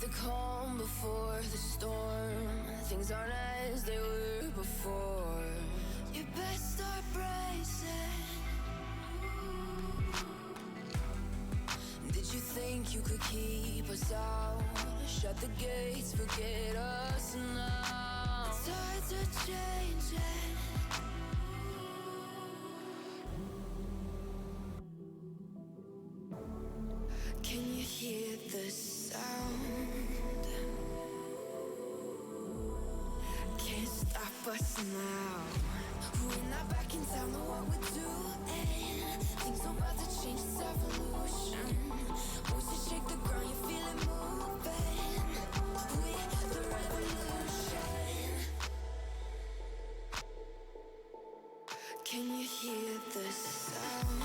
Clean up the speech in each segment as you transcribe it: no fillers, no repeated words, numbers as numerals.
calm before the storm. Things aren't as they were before. You best start bracing. Did you think you could keep us out? Shut the gates, forget us now. Tides are changing. Can you hear the sound? Can't stop us now. We're not back in town, know what we're doing. Things are about to change, it's evolution. Voices shake the ground, you feel it moving. We're the revolution. Can you hear the sound?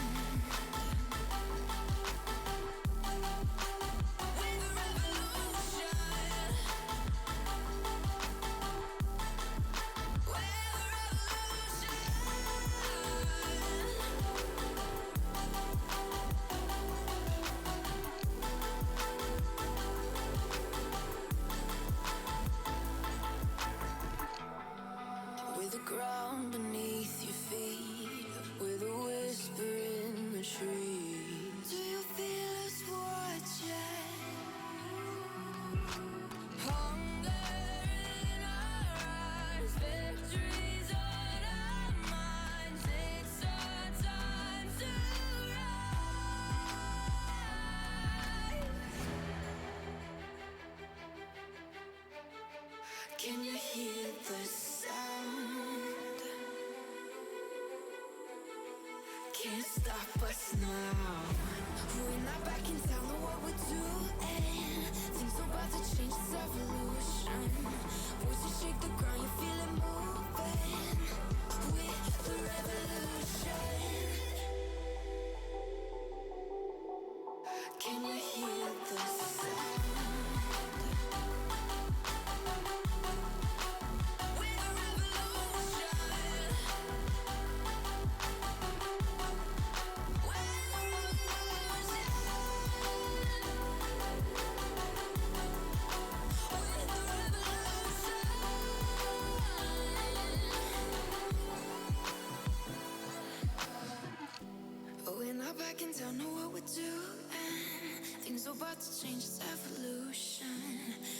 Ground beneath your feet, with a whisper in the trees. Do you feel us watching? Hunger in our eyes, victories on our minds. It's our time to rise. Can you hear the sound? Can't stop us now. We're not back in town, know what we're doing. Things are about to change, it's evolution. Voices shake the ground, you feel it moving. We're the revolution. Can you hear the sound? Back in town, know what we're doing. Things are about to change, it's evolution.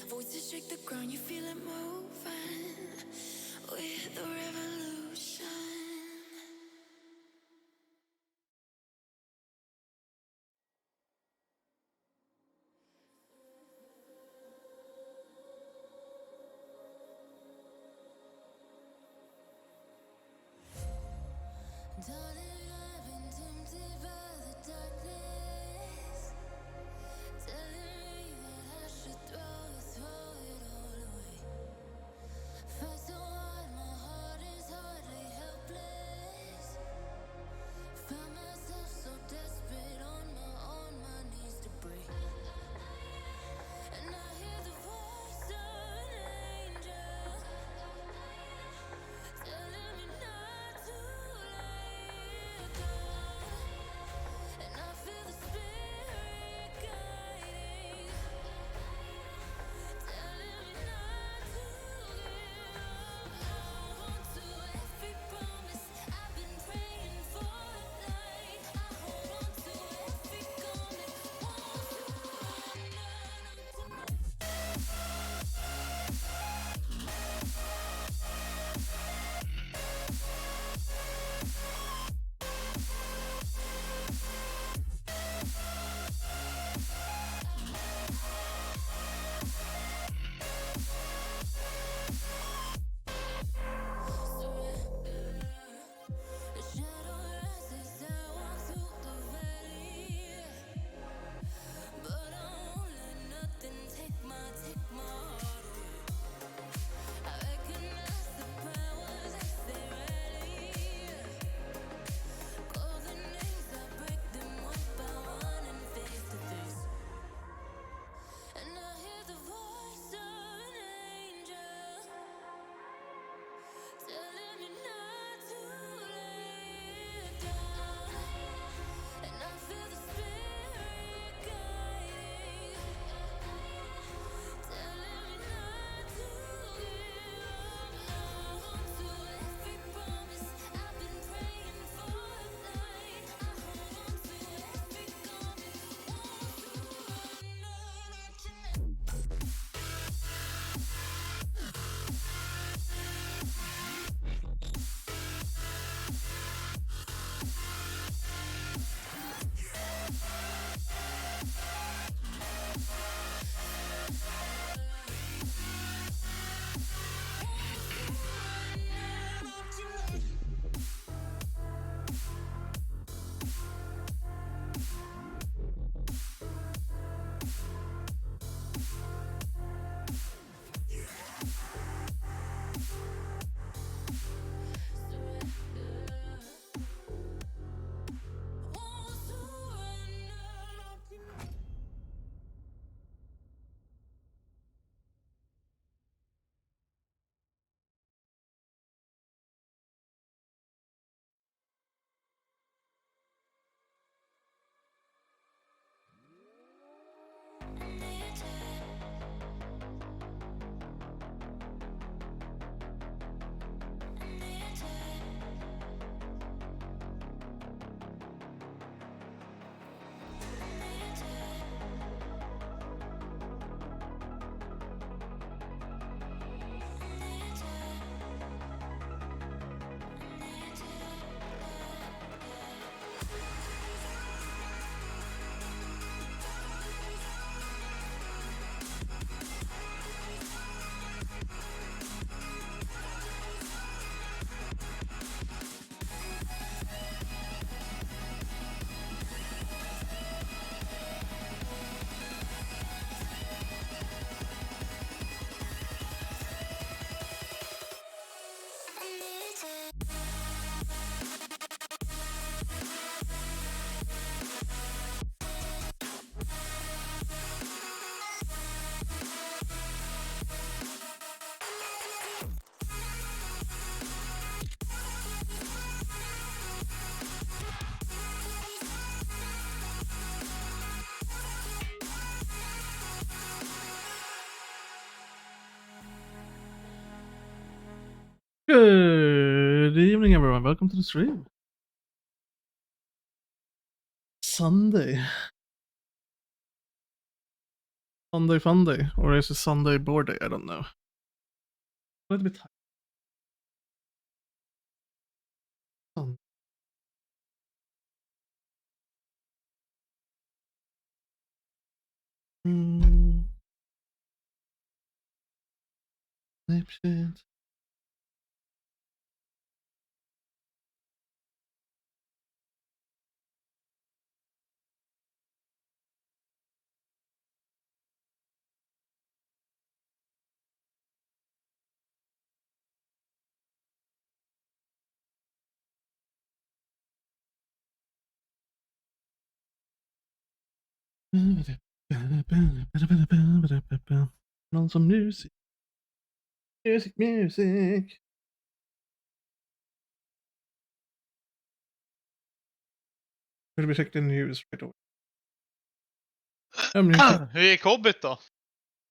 Voices shake the ground, you feel it moving. We're the revolution. Darling, I've been tempted by the darkness, telling me that I should throw it all away. Fight so hard, my heart is hardly helpless. Found myself so desperate on my knees to break. And I hear the voice of an angel telling me not to let go. Good evening, everyone. Welcome to the stream. Sunday. Sunday Funday. Or is it Sunday board day? I don't know. A little bit tired. Sun. Snapchat. On some music. Music. Should we check the news right away? Hur gick hobbit då?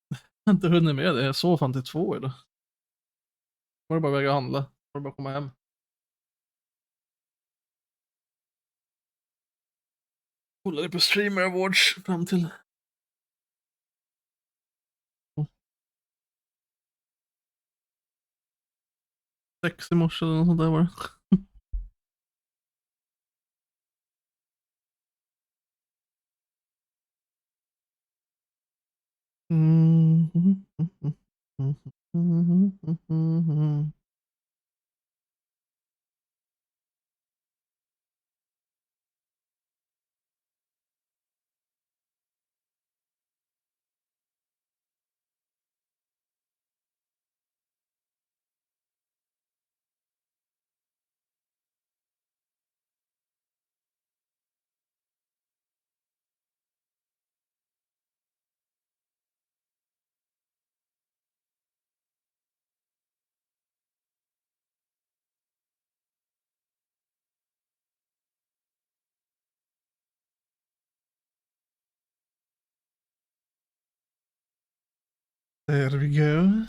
Jag har inte hunnit med det. Jag sov fan till 2 idag. Var det bara väga handla. Var det bara komma hem. Kollade på Streamer Awards fram till 6 i morse eller något sånt där var det. There we go.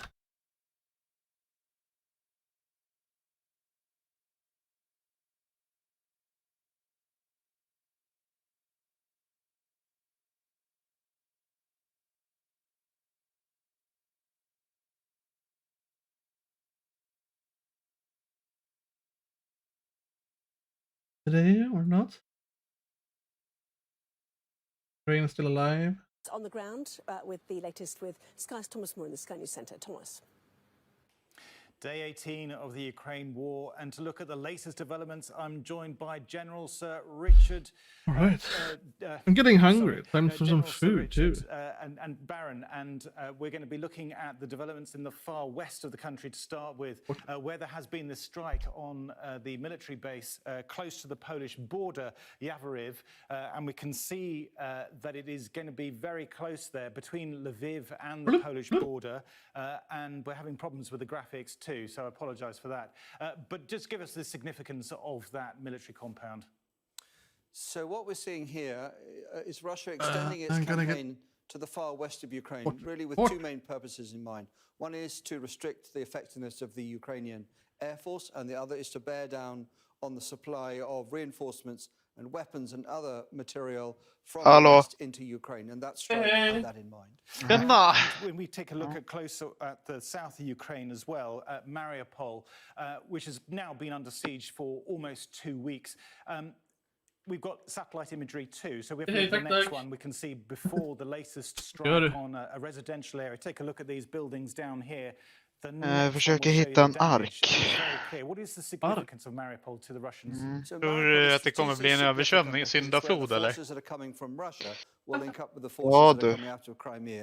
Today or not? Rain is still alive. On the ground with the latest with Sky's Thomas Moore in the Sky News Centre. Thomas. Day 18 of the Ukraine war, and to look at the latest developments, I'm joined by General Sir Richard. All right. I'm getting hungry. Time for some food too. And Baron, and we're going to be looking at the developments in the far west of the country to start with, where there has been this strike on the military base close to the Polish border, Yavoriv, and we can see that it is going to be very close there between Lviv and the Polish border, and we're having problems with the graphics too. So I apologise for that. But just give us the significance of that military compound. So what we're seeing here is Russia extending its campaign to the far west of Ukraine, really with two main purposes in mind. One is to restrict the effectiveness of the Ukrainian Air Force, and the other is to bear down on the supply of reinforcements and weapons and other material from the west into Ukraine, and that strike had that in mind. When we take a look closer at the south of Ukraine as well, at Mariupol, which has now been under siege for almost 2 weeks, we've got satellite imagery too. So we have the next one. We can see before the latest strike on a residential area. Take a look at these buildings down here. Jag försöker hitta en ark. What is the significance of Mariupol to the Russians? Tror du att det kommer bli en översvämning, syndaflod eller? Ja du,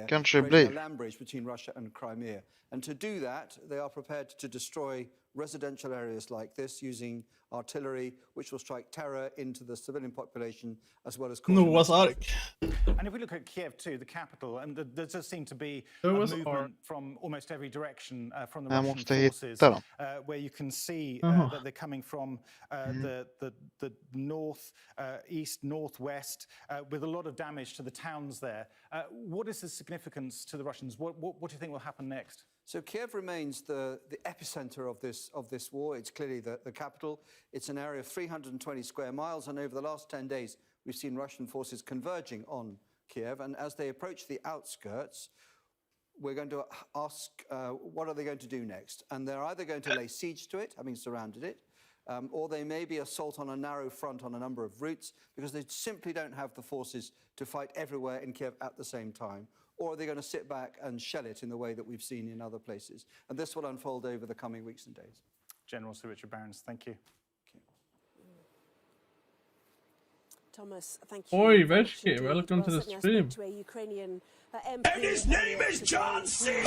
kanske det blir. And to do that, they are prepared to destroy residential areas like this using artillery, which will strike terror into the civilian population as well as Noah's Ark. And if we look at Kiev too, the capital, and there does seem to be a movement from almost every direction from the Russian forces, where you can see that they're coming from the north, east, northwest, with a lot of damage to the towns there. What is the significance to the Russians? What do you think will happen next? So Kiev remains the epicenter of this war. It's clearly the capital. It's an area of 320 square miles, and over the last 10 days, we've seen Russian forces converging on Kiev. And as they approach the outskirts, we're going to ask, what are they going to do next? And they're either going to lay siege to it, having surrounded it, or they may be assault on a narrow front on a number of routes, because they simply don't have the forces to fight everywhere in Kiev at the same time. Or are they going to sit back and shell it in the way that we've seen in other places? And this will unfold over the coming weeks and days. General Sir Richard Barons, thank you. Thomas, thank you. Oj, Versky, welcome to the stream. To a Ukrainian MP, And his name is John C.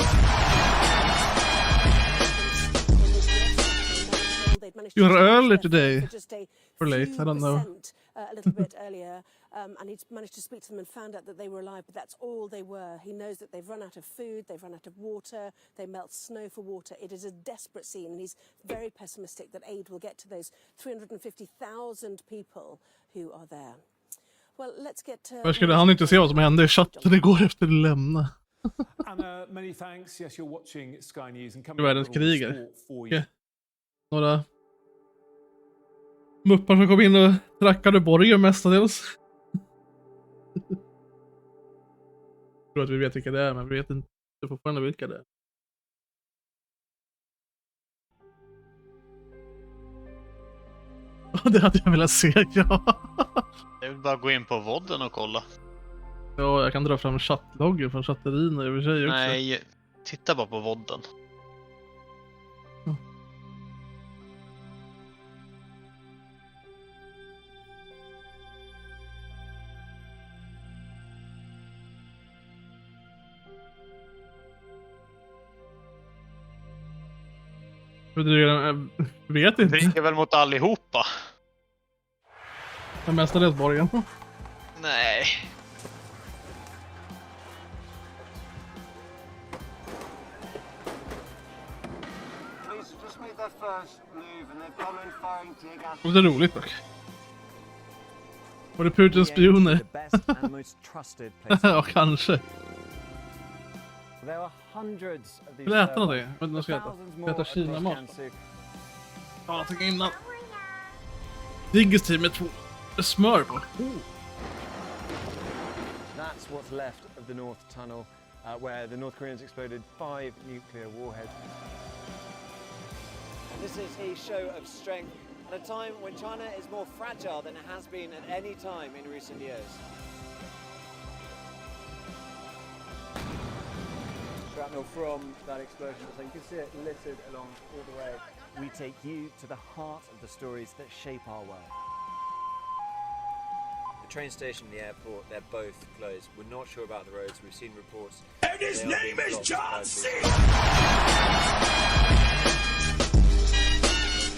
You're early today. Or late, I don't know. A little bit earlier, and he's managed to speak to them and found out that they were alive, but that's all they were. He knows that they've run out of food, they've run out of water, they melt snow for water. It is a desperate scene, and he's very pessimistic that aid will get to those 350,000 people who are there. Well, let's get... Skulle han inte se vad som hände i chatten igår efter att lämna? Anna, many thanks. Yes, you're watching Sky News and coming Världens up with all the krigare. sport for you. Några muppar som kom in och trackade borgen mestadels. Jag tror att vi vet vilka det är, men vi vet inte fortfarande vilka det är. Det hade jag velat se, ja. Jag vill bara gå in på vodden och kolla. Ja, jag kan dra fram chattloggen från chatterin i och för sig också. Nej, titta bara på vodden. Jag vet inte. Det är väl mot allihopa? Den mestadels borgen. Nej. Det är roligt dock. Var det Putins spioner? Ja, kanske. Vill jag äta någonting? Jag vet inte vad jag ska äta. Jag äta Kina-mat. Ja, jag tänker innan. Digestiv med 2 smör på. That's what's left of the North Tunnel, where the North Koreans exploded 5 nuclear warheads. This is a show of strength at a time when China is more fragile than it has been at any time in recent years. Shrapnel from that explosion, so you can see it littered along all the way. We take you to the heart of the stories that shape our world. The train station and the airport, they're both closed. We're not sure about the roads. We've seen reports. And his name is John C.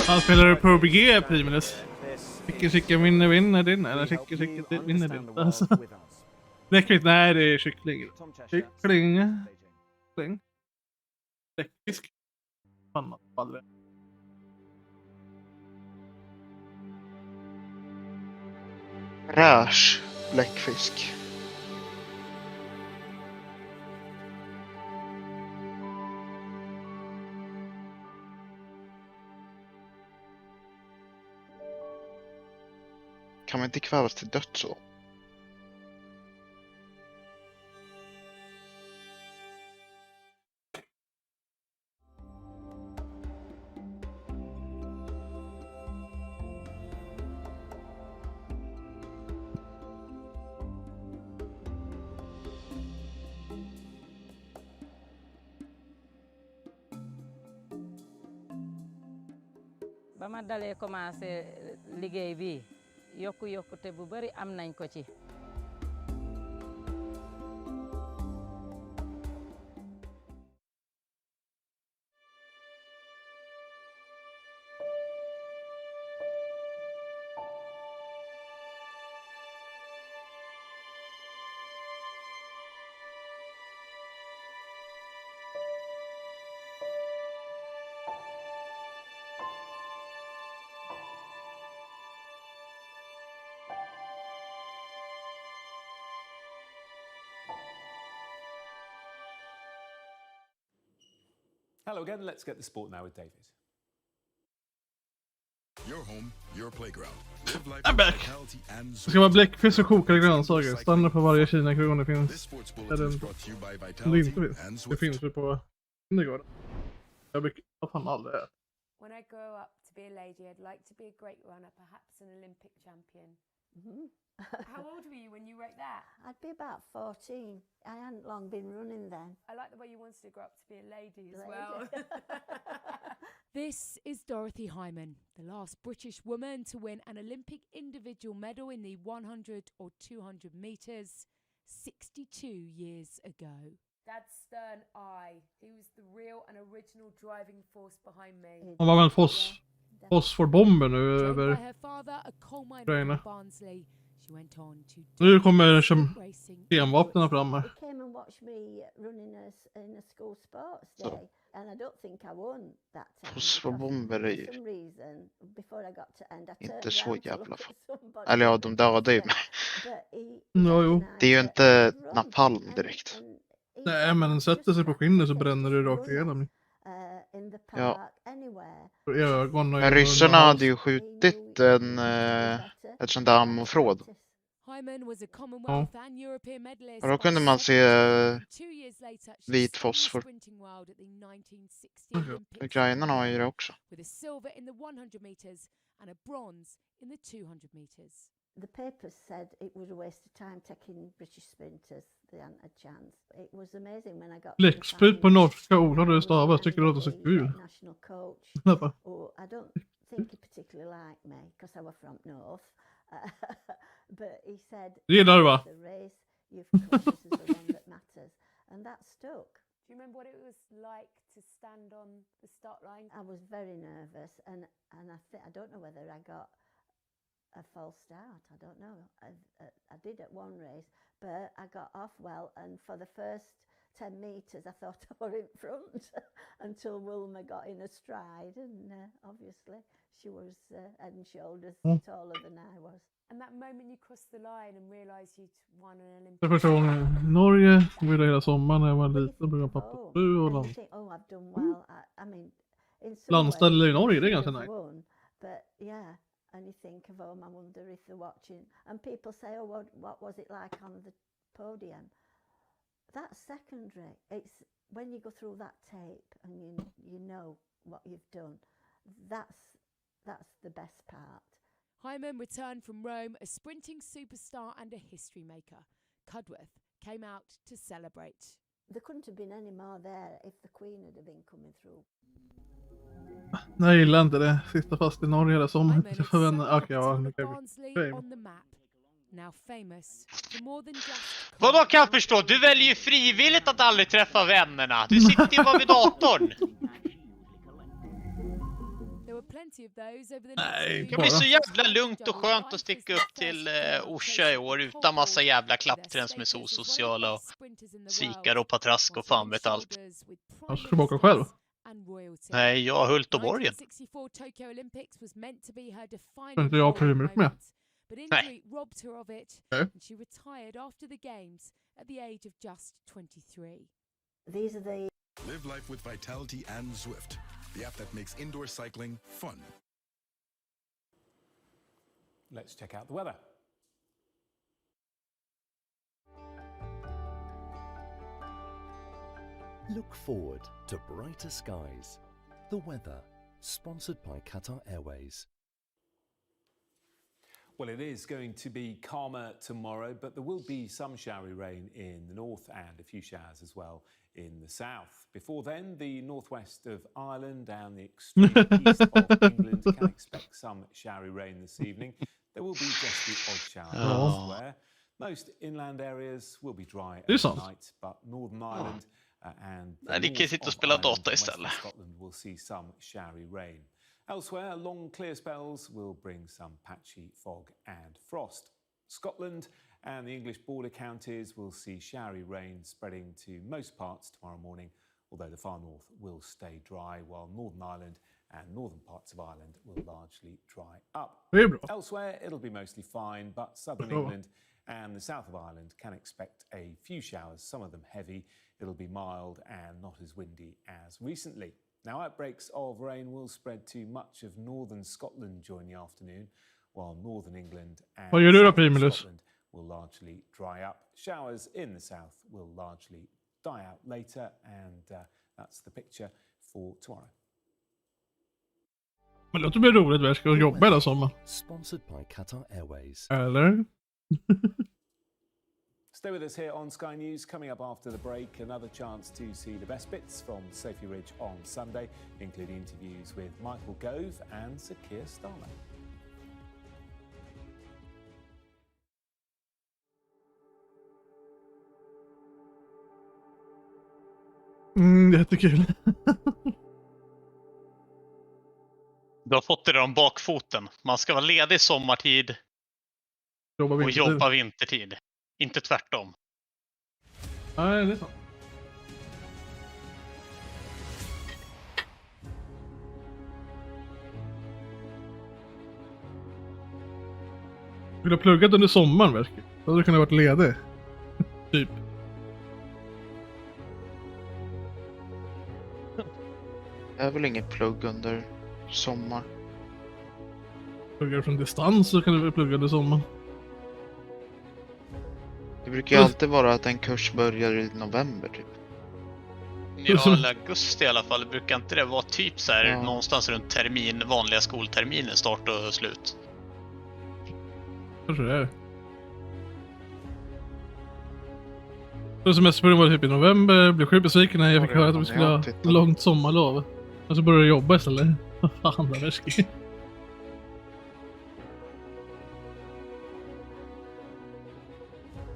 Han spelar PUBG, Priminus. Chicka vinner din, eller chicka vinner din. Alltså. Läckligt, nej det är kyckling. Kyckling. Läckfisk. Fan, faller. Räsch bläckfisk. Kan man inte kvävas till döds så? ba ma dalee commencé liggéey bi yokkute bu bari am nañ ko ci. Hello again. Let's get the sport now with David. Your home, your playground. Live life I'm back. vitality and Det ska vara bläckfisk och kokade grönsaker. Standard för varje Kina-krona det finns. Eller inte. Om det inte finns. Det finns ju på Funday. Jag brukar fan aldrig äta. When I grow up to be a lady, I'd like to be a great runner, perhaps an Olympic champion. How old were you when you wrote that? I'd be about 14. I hadn't long been running then. I like the way you wanted to grow up to be a lady as well. This is Dorothy Hyman, the last British woman to win an Olympic individual medal in the 100 or 200 metres 62 years ago. Dad's stern eye. He was the real and original driving force behind me. Han var väl fosforbomber nu över her father, a coal miner Ukraina. from Barnsley. She went on to Nu kommer kemvapnen fram här. He came and watched me running in a school sports day, and I don't think I won that time. Fosforbomber är ju For some reason, before I got to end, I inte så jävla fan. Eller ja, de dödar ju mig. Jo. Det är ju inte napalm direkt. Nej, men den sätter sig på skinnet så bränner det rakt igenom. Ja. Ögon och Men ryssarna hade ju skjutit ett sånt där ammofråd. Ja. Och då kunde man se vit fosfor. Ukrainarna har ju det också. The papers said it was a waste of time taking British sprinters. They hadn't a chance. It was amazing when I got Bläcksprut på norska ord har du stavat. Tycker det låter så kul. National coach. I don't think he particularly liked me because I was from North. But he said, det gillar du va? The race, you've coaches is the one that matters. And that stuck. Do you remember what it was like to stand on the start line? I was very nervous and I don't know whether I got a false start. I don't know. I did at one race, but I got off well, and for the first 10 metres I thought I were in front until Wilma got in a stride, and obviously she was head and shoulders taller than I was. And that moment you crossed the line and realised you'd won an Olympic. Det första gången i Norge, vi var hela sommaren när jag var liten, brukade pappa fru och land. I've done well. I mean, in some Landställe i Norge, det är ganska nice. But yeah. And you think of home, I wonder if they're watching. And people say, oh, what was it like on the podium? That's secondary. It's when you go through that tape and you know what you've done. That's the best part. Hyman returned from Rome a sprinting superstar and a history maker. Cudworth came out to celebrate. There couldn't have been any more there if the Queen had been coming through. Nej, jag gillar inte det. Sitta fast i Norge eller som inte träffa vänner. Okej, ja, nu kan Vadå kan jag förstå? Du väljer ju frivilligt att aldrig träffa vännerna. Du sitter ju bara vid datorn. Nej, det blir så jävla lugnt och skönt att sticka upp till Orsa i år utan massa jävla klappträn som är så sociala och svikar och patrask och fan vet allt. Jag ska åka själv. Nej, jag har Hult och Borgen. Inte jag primärt med. Nej. Live life with Vitality and Zwift, the app that makes indoor cycling fun. Let's check out the weather. Look forward to brighter skies. The weather, sponsored by Qatar Airways. Well, it is going to be calmer tomorrow, but there will be some showery rain in the north and a few showers as well in the south. Before then, the northwest of Ireland and the extreme east of England can expect some showery rain this evening. There will be just the odd shower elsewhere. Most inland areas will be dry overnight, but Northern Ireland and Scotland will see some showery rain. Elsewhere, long clear spells will bring some patchy fog and frost. Scotland and the English border counties will see showery rain spreading to most parts tomorrow morning, although the far north will stay dry, while Northern Ireland and northern parts of Ireland will largely dry up. Elsewhere, it'll be mostly fine, but southern England and the south of Ireland can expect a few showers, some of them heavy, it'll be mild and not as windy as recently. Now, outbreaks of rain will spread to much of northern Scotland during the afternoon, while northern England and Vad gör du då, southern Primulus? Scotland will largely dry up. Showers in the south will largely die out later, and that's the picture for tomorrow. Men det låter bli roligt, vi ska jobba hela sommaren. Sponsored by Qatar Airways. Eller? Stay with us here on Sky News. Coming up after the break, another chance to see the best bits from Sophie Ridge on Sunday, including interviews with Michael Gove and Sir Keir Starmer. Jättekul. Du har fått det om bakfoten. Man ska vara ledig sommartid och jobba vintertid. Inte tvärtom. Nej, det är sant. Du har pluggat under sommaren, verkligen. Då hade du kunnat varit ledig. Typ. Det är väl inget plugg under sommar. Pluggar från distans så kan du väl plugga under sommaren. Det brukar ju alltid vara att en kurs börjar i november typ. Ja, eller augusti i alla fall. Brukar inte det vara typ så här någonstans runt vanliga skolterminen start och slut? Kanske det är. Så semesterperioden var typ i november. Blev sjukt besviken när jag fick höra att vi skulle ha långt sommarlov. Och så började jag jobba istället. Vad fan, det är väskigt.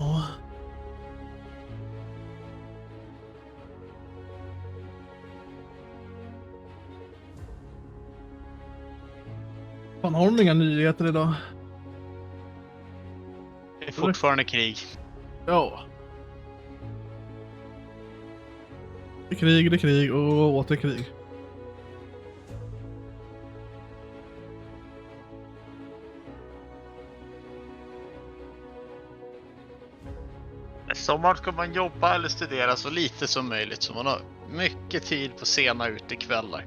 Åh. Fan, har de inga nyheter idag? Det är fortfarande krig. Ja. Det är krig och åter krig. Sommaren ska man jobba eller studera så lite som möjligt, så man har mycket tid på sena utekvällar.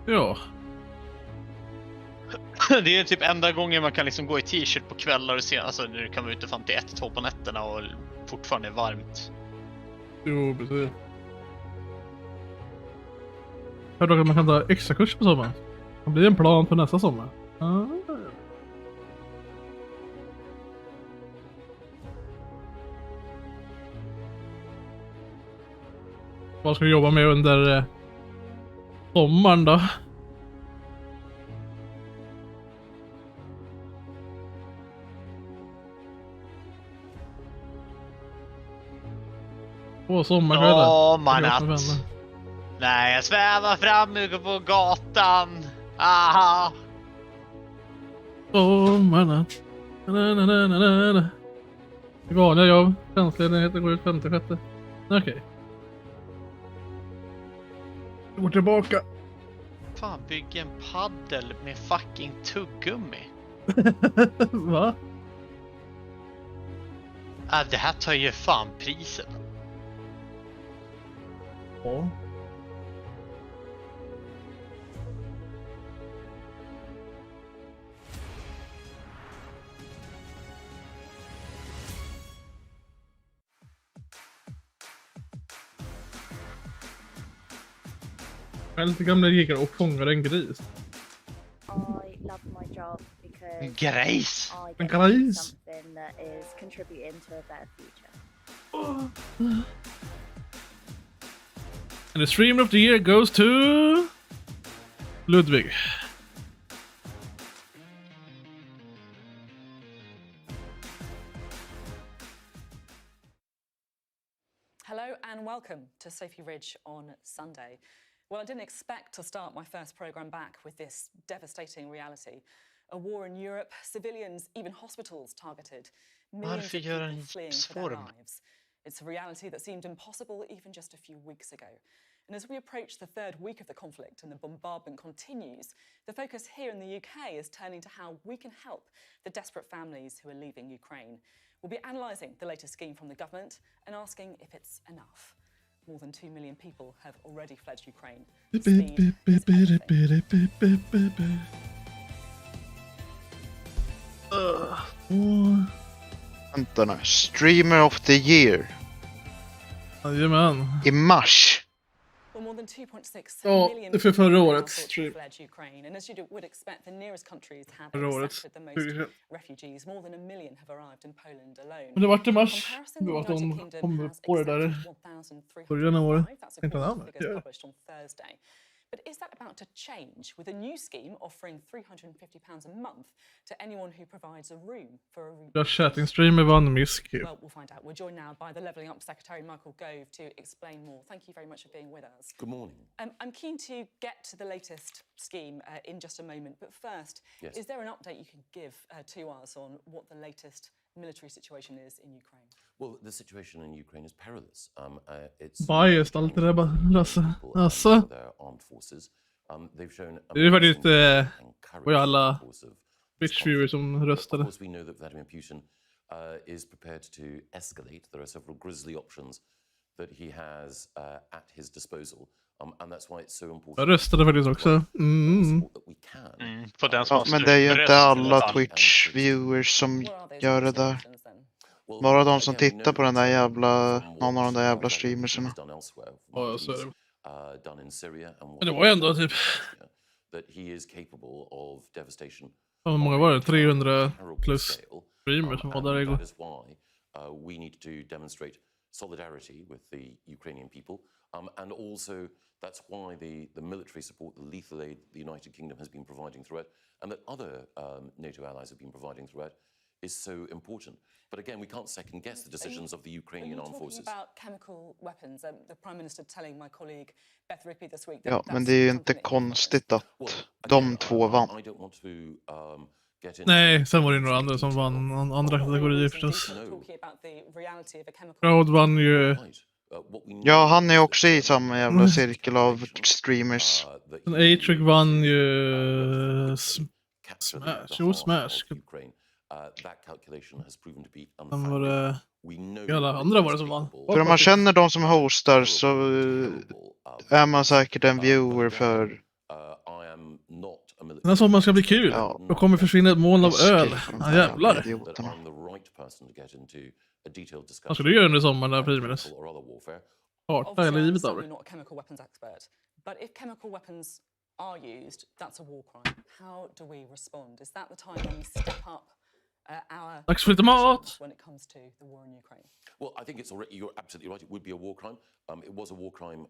Ja. Det är typ enda gången man kan liksom gå i t-shirt på kvällar och se, alltså nu kan man ute fram till 1-2 på nätterna och fortfarande är varmt. Jo, precis. Jag hörde att man kan ta extra kurs på sommaren. Det blir en plan för nästa sommar. Vad ska du jobba med under sommaren då? På sommarkvällen. Ja, manat. Nej, jag svävar fram på gatan. Aha. Sommarnatt. Vanliga jobb. Tjänstledigheten går ut 5-6. Okej. Går tillbaka. Fan, bygg en paddel med fucking tuggummi. Va? Det här tar ju fan priset. Ja. Jag är lite gamla gigar och fångar en gris. I love my job because Gris. I get En gris. something that is contributing to a better future. And the streamer of the year goes to Ludwig. Hello and welcome to Sophie Ridge on Sunday. Well, I didn't expect to start my first programme back with this devastating reality. A war in Europe, civilians, even hospitals targeted. Millions of people fleeing for their lives. It's a reality that seemed impossible even just a few weeks ago. And as we approach the third week of the conflict and the bombardment continues, the focus here in the UK is turning to how we can help the desperate families who are leaving Ukraine. We'll be analysing the latest scheme from the government and asking if it's enough. More than 2 million people have already fled Ukraine. Vänta nu. Streamer of the year. Jajamän. I mars. Well, more than 2.6 Ja, million det är för förra årets people stream. fled Ukraine, and as you would expect, the nearest countries have Förra årets. accepted the most refugees. More than 1 million have arrived in Poland alone. Men det vart i In mars. comparison, Det var the att de United Kingdom kom has på det där i accepted början av året. 1,305. That's Tänkte according han, to figures published on Thursday. But is that about to change with a new scheme offering £350 a month to anyone who provides a room for a Jag chatting-streamer vann misk. Well, we'll find out. We're joined now by the Levelling Up Secretary, Michael Gove, to explain more. Thank you very much for being with us. Good morning. I'm keen to get to the latest scheme in just a moment. But first, Yes. is there an update you can give to us on what the latest military situation is in Ukraine? Well, the situation in Ukraine is perilous. It's Biased, allt det där bara. Alltså. their armed forces. They've shown Det är faktiskt var ju alla Twitch-viewers som röstade. Of course, we know that Vladimir Putin is prepared to escalate. There are several grisly options that he has at his disposal. And that's why it's so important. Jag röstade faktiskt också. På den som Ja, men det är ju inte alla Twitch-viewers som gör det där. Bara de som tittar på den där jävla, någon av de där jävla streamerserna. Ja, så är det. Done in Syria and Men det var ju ändå typ... that he is capable of devastation. Hur många var det? 300 plus streamers som var där igår. That is why we need to demonstrate solidarity with the Ukrainian people. And also that's why the military support, the lethal aid the United Kingdom has been providing throughout, and that other NATO allies have been providing throughout, is so important. But again, we can't second guess the decisions of the Ukrainian armed forces. About chemical weapons, the Prime Minister telling my colleague Beth Rippey this week. Ja, men det är ju inte konstigt att de två vann. Nej, sen var det några andra som vann andra kategorier förstås. Crowd vann ju... Ja, han är också i samma jävla cirkel av streamers. A-Trick vann ju... Smash. Jo, Smash. Sen var det... Alla andra var det som vann. För om man känner de som hostar så är man säkert en viewer för... Den här sommaren ska bli kul. Ja. Då kommer försvinna ett moln av öl. Ja, jävlar. Vad ska du göra under sommaren där, Primus? Karta eller livet av det? But if chemical weapons are used, that's a war crime. How do we respond? Is that the time when we step up our Dags för lite mat. when it comes to the war in Ukraine? Well, I think it's already, you're absolutely right, it would be a war crime. It was a war crime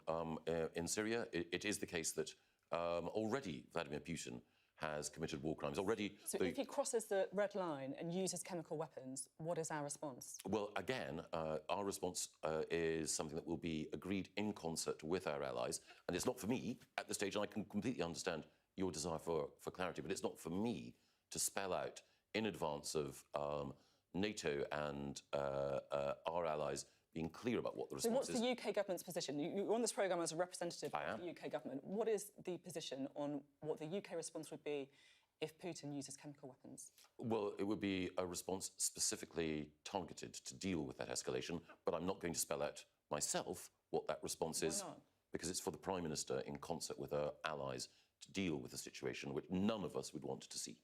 in Syria. It is the case that already Vladimir Putin has committed war crimes. Already, so if he crosses the red line and uses chemical weapons, what is our response? Well, again, our response is something that will be agreed in concert with our allies. And it's not for me at this stage, and I can completely understand your desire for clarity, but it's not for me to spell out in advance of NATO and our allies being clear about what the response is. So what's the UK government's position? You're on this programme as a representative of the UK government. What is the position on what the UK response would be if Putin uses chemical weapons? Well, it would be a response specifically targeted to deal with that escalation, but I'm not going to spell out myself what that response is. Why not? Because it's for the Prime Minister in concert with our allies to deal with a situation which none of us would want to see.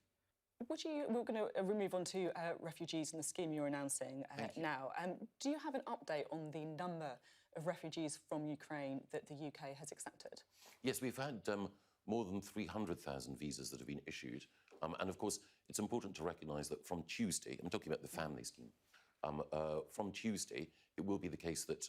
We're going to move on to refugees and the scheme you're announcing now. Do you have an update on the number of refugees from Ukraine that the UK has accepted? Yes, we've had more than 300,000 visas that have been issued. And of course, it's important to recognise that from Tuesday, I'm talking about the family scheme, from Tuesday, it will be the case that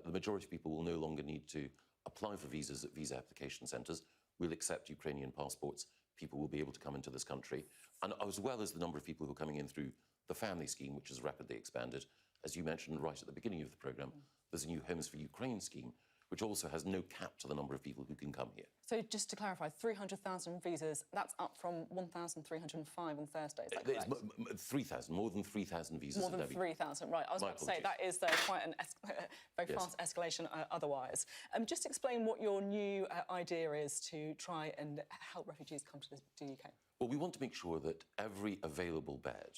the majority of people will no longer need to apply for visas at visa application centres. We'll accept Ukrainian passports. People will be able to come into this country, and as well as the number of people who are coming in through the family scheme, which has rapidly expanded. As you mentioned right at the beginning of the programme, there's a new Homes for Ukraine scheme, which also has no cap to the number of people who can come here. So just to clarify, 300,000 visas, that's up from 1,305 on Thursday, is that correct? 3,000, more than 3,000 visas. More than 3,000, right. I was about to say, that is quite an very fast escalation otherwise. Just explain what your new idea is to try and help refugees come to the UK. Well, we want to make sure that every available bed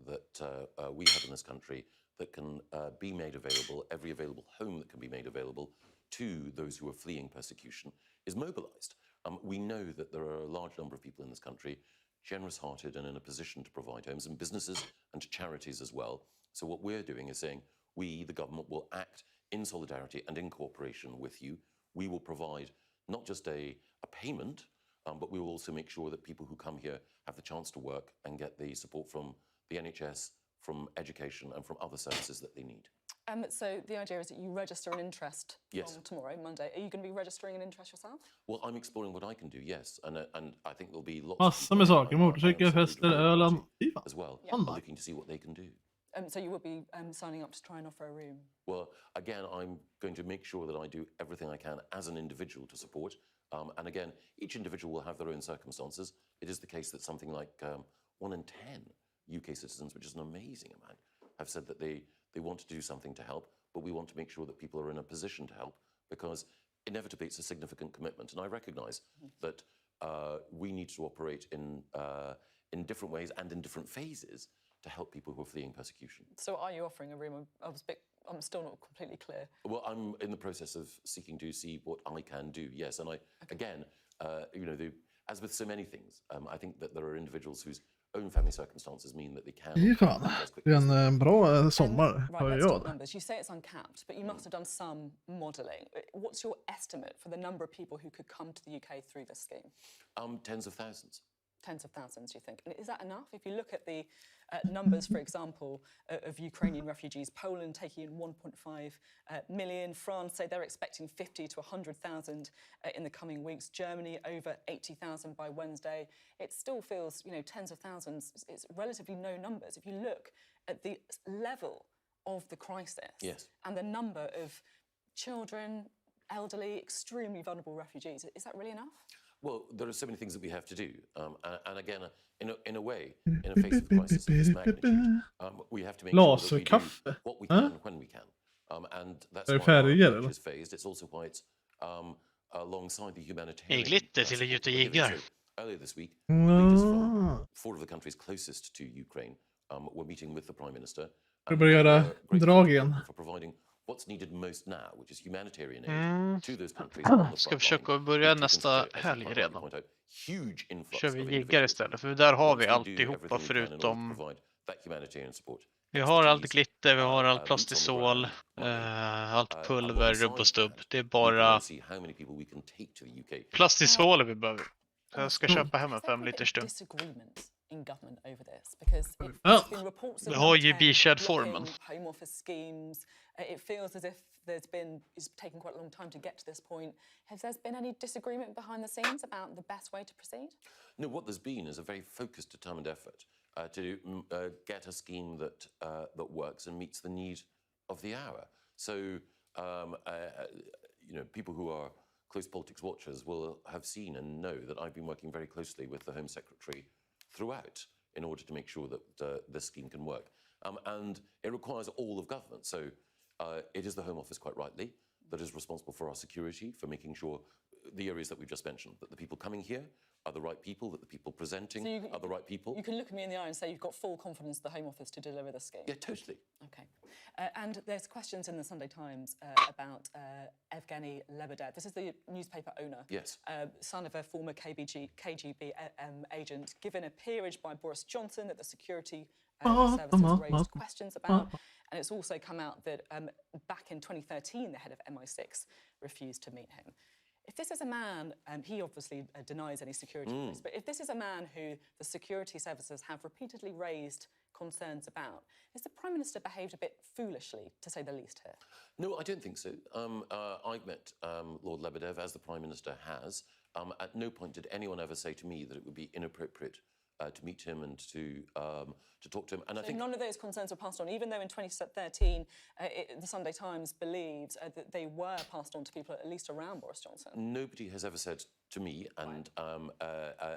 that we have in this country that can be made available, every available home that can be made available to those who are fleeing persecution is mobilised. We know that there are a large number of people in this country generous-hearted and in a position to provide homes, and businesses and charities as well. So what we're doing is saying we, the government, will act in solidarity and in cooperation with you. We will provide not just a payment, but we will also make sure that people who come here have the chance to work and get the support from the NHS, from education and from other services that they need. So the idea is that you register an interest from tomorrow, Monday. Are you going to be registering an interest yourself? Well, I'm exploring what I can do, yes. And I think there'll be lots Massor med saker. Motorcykelfester, Öland. as well, looking to see what they can do. So you will be signing up to try and offer a room? Well, again, I'm going to make sure that I do everything I can as an individual to support. And again, each individual will have their own circumstances. It is the case that something like 1 in 10 UK citizens, which is an amazing amount, have said that they want to do something to help, but we want to make sure that people are in a position to help, because inevitably it's a significant commitment. And I recognise that we need to operate in different ways and in different phases to help people who are fleeing persecution. So are you offering a room? I'm still not completely clear. Well, I'm in the process of seeking to see what I can do, yes. And again, you know, as with so many things, I think that there are individuals whose own family circumstances mean that they can. Det är fan. Det är en bra sommar. Right, let's talk numbers. You say it's uncapped, but you must have done some modelling. What's your estimate for the number of people who could come to the UK through this scheme? Tens of thousands. Tens of thousands, you think? And is that enough? If you look at the numbers, for example, of Ukrainian refugees, Poland taking in 1.5 million, France say they're expecting 50 to 100,000 in the coming weeks, Germany over 80,000 by Wednesday. It still feels, you know, tens of thousands, it's relatively no numbers. If you look at the level of the crisis and the number of children, elderly, extremely vulnerable refugees, is that really enough? Well, there are so many things that we have to do. And again, in a way, in a face of the crisis of this magnitude, we have to make sure that we do what we can when we can. And that's why our approach is phased. It's also why it's alongside the humanitarian crisis. Earlier this week, leaders from 4 of the countries closest to Ukraine were meeting with the Prime Minister. For providing what's needed most now, which is humanitarian aid to those countries. Ska försöka börja nästa helg redan. Kör vi jiggar istället, för där har vi alltihopa förutom... Vi har allt glitter, vi har allt plastisol, allt pulver, rubb och stubb. Det är bara plastisol vi behöver. Jag ska köpa hem en 5 liters stum. In government over this, because it's been reports of Home Office schemes. It feels as if it's taken quite a long time to get to this point. Has there been any disagreement behind the scenes about the best way to proceed? No, what there's been is a very focused, determined effort to get a scheme that works and meets the need of the hour. So, you know, people who are close politics watchers will have seen and know that I've been working very closely with the Home Secretary throughout in order to make sure that this scheme can work. And it requires all of government. So it is the Home Office, quite rightly, that is responsible for our security, for making sure the areas that we've just mentioned, that the people coming here are the right people, that the people presenting are the right people. You can look at me in the eye and say you've got full confidence in the Home Office to deliver the scheme? Yeah, totally. OK. And there's questions in the Sunday Times about Evgeny Lebedev. This is the newspaper owner, son of a former KGB agent, given a peerage by Boris Johnson that the security services raised questions about. And it's also come out that back in 2013, the head of MI6 refused to meet him. If this is a man, he obviously denies any security risk, but if this is a man who the security services have repeatedly raised concerns about, has the Prime Minister behaved a bit foolishly, to say the least here? No, I don't think so. I've met Lord Lebedev, as the Prime Minister has. At no point did anyone ever say to me that it would be inappropriate to meet him and to talk to him. And I So think none of those concerns were passed on, even though in 2013 the Sunday Times believes that they were passed on to people at least around Boris Johnson. Nobody has ever said to me, and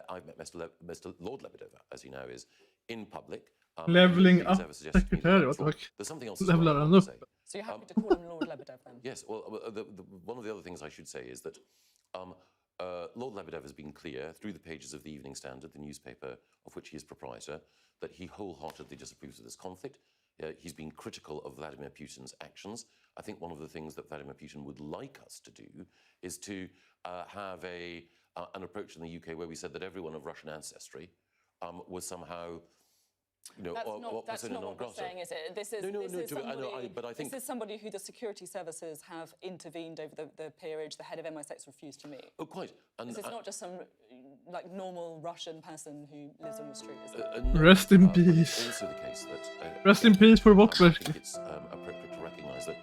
I've met Mr. Lord Lebedev, as he now is, in public. Leveling nobody has up ever suggested to me that secretary, that's what wrong. the fuck? There's something else as well Levelar I han want to upp. say. So you're happy to call him Lord Lebedev then? Yes, well, one of the other things I should say is that Lord Lebedev has been clear through the pages of the Evening Standard, the newspaper of which he is proprietor, that he wholeheartedly disapproves of this conflict. He's been critical of Vladimir Putin's actions. I think one of the things that Vladimir Putin would like us to do is to have an approach in the UK where we said that everyone of Russian ancestry was somehow... That's not what we're saying, is it? This is somebody who the security services have intervened over the peerage. The head of MI6 refused to meet. Oh, quite. And this is not just some normal Russian person who lives on the street, is it? Rest in peace. Also the case that, Rest in peace for what? I think it's appropriate to recognise that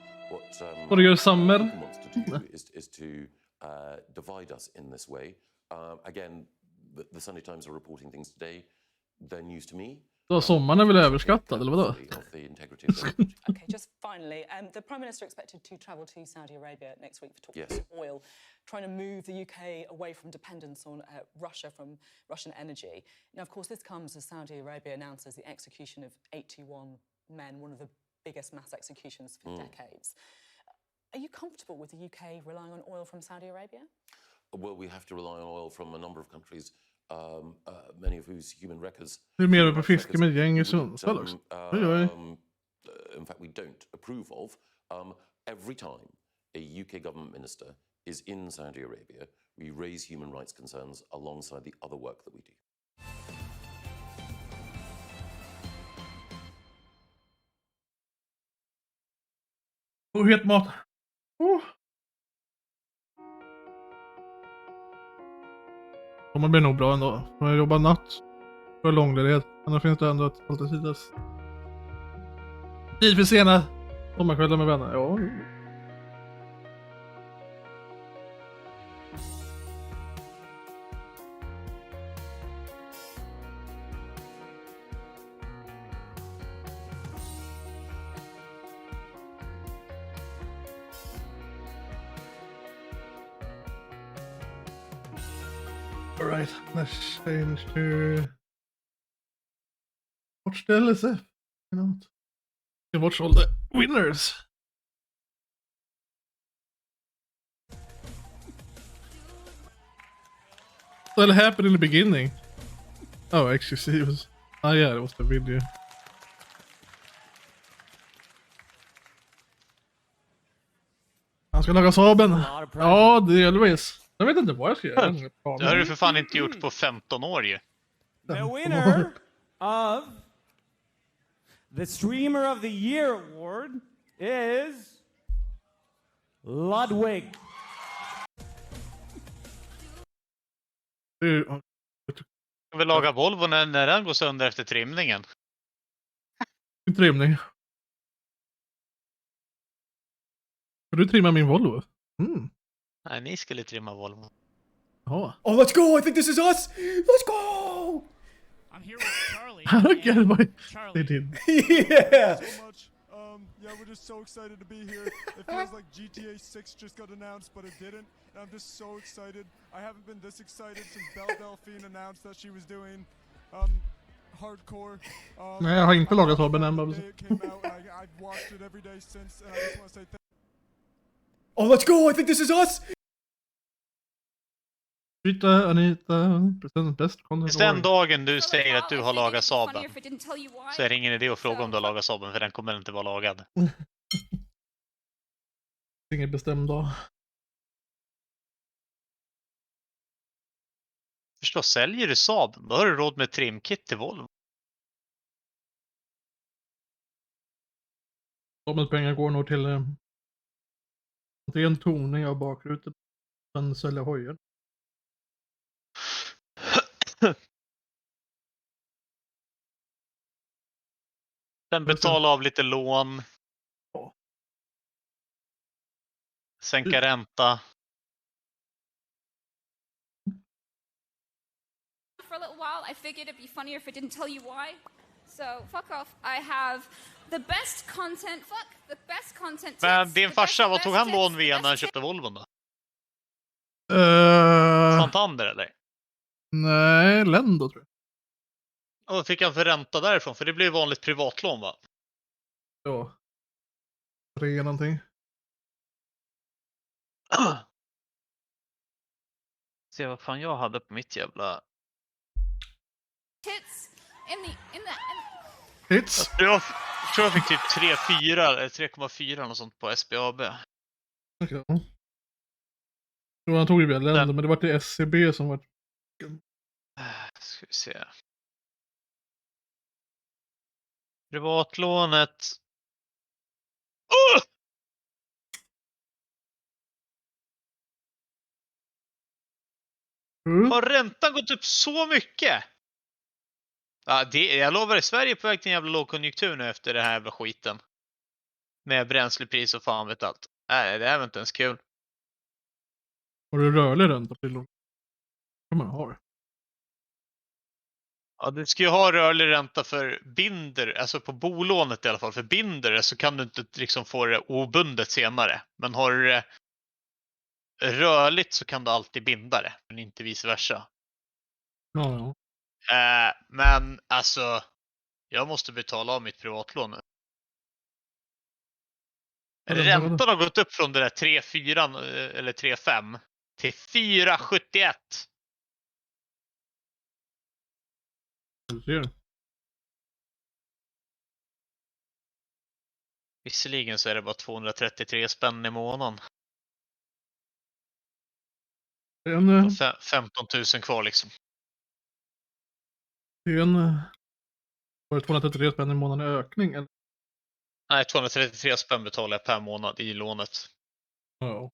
What your summer? Putin wants to do is to divide us in this way. Again, the Sunday Times are reporting things today. They're news to me. Så sommaren är väl överskattad, eller vadå? Okay, just finally, the Prime Minister expected to travel to Saudi Arabia next week for talks on oil, trying to move the UK away from dependence on Russia from Russian energy. Now, of course, this comes as Saudi Arabia announces the execution of 81 men, one of the biggest mass executions for decades. Are you comfortable with the UK relying on oil from Saudi Arabia? Well, we have to rely on oil from a number of countries, many of whose human records... Det är mer på fiske med gäng i Sundsvall också. In fact, we don't approve of. Every time a UK government minister is in Saudi Arabia, we raise human rights concerns alongside the other work that we do. Och het mat. Det blir nog bra ändå. Jag jobbar natt. För långledighet. Annars finns det ändå ett alternativ. Tid för sena sommarkvällar med vänner. Ja. Alright, let's change to watch the LSF. You know, you watch all the winners. What happened in the beginning? Oh, actually, see, it was. Oh yeah, it was the video. Han ska laga Saaben. Ja, delvis. Jag vet inte vad jag ska göra. Det har du för fan inte gjort på 15 år ju. The winner of the Streamer of the Year award is Ludwig. Jag vill laga Volvo när den går sönder efter trimningen. Trimning. Ska du trimma min Volvo? Nej, ni skulle trimma Volvo. Oh, let's go! I think this is us! Let's go! I'm here with Charlie. I don't get why they did. Yeah! So much. Yeah, we're just so excited to be here. It feels like GTA 6 just got announced, but it didn't. And I'm just so excited. I haven't been this excited since Belle Delphine announced that she was doing hardcore. Nej, jag har inte lagat Saaben än. I've watched it every day since, and I just want to say thank you. Oh, let's go! I think this is us! Byta, Anita, present best content. Den dagen du säger att du har lagat Saaben så är det ingen idé att fråga om du har lagat Saaben, för den kommer inte vara lagad. Ingen bestämd dag. Förstå, säljer du Saaben, då har du råd med trimkit till Volvo. Saabens pengar går nog till en toning av bakrutor. Sen sälja hojar. Sen betala av lite lån. Sänka ränta. for a little while. I figured it'd be funnier if I didn't tell you why. So fuck off. I have the best content. Fuck the best content. Men din farsa, vad tog han lån via när han köpte Volvon då? Santander eller? Nej, Lendo tror jag. Och fick han för ränta därifrån? För det blir vanligt privatlån va? Ja. 3 någonting. Se vad fan jag hade på mitt jävla... Tits in the Hits? Jag tror jag fick typ 3,4 eller 3,4 eller något sånt på SBAB. Okay. Han tog ju väl Lendo, men det var det SCB som var... Ska vi se. Privatlånet. Har räntan gått upp så mycket? Ja, jag lovar, Sverige är på väg till en jävla lågkonjunktur nu efter det här jävla skiten. Med bränslepris och fan vet allt. Nej, det är väl inte ens kul. Har du rörlig ränta på lån? Kan man ha det? Ja, du ska ju ha rörlig ränta för binder, alltså på bolånet i alla fall. För binder så kan du inte liksom få det obundet senare. Men har du det rörligt så kan du alltid binda det, men inte vice versa. Ja. Men alltså, jag måste betala av mitt privatlån nu. Räntan har gått upp från det där 3,4 eller 3,5 till 4,71. Du ser. Visserligen så är det bara 233 spänn i månaden. 15 000 kvar liksom. Var det 233 spänn i månaden ökning? Eller? Nej, 233 spänn betalar jag per månad i lånet. Ja.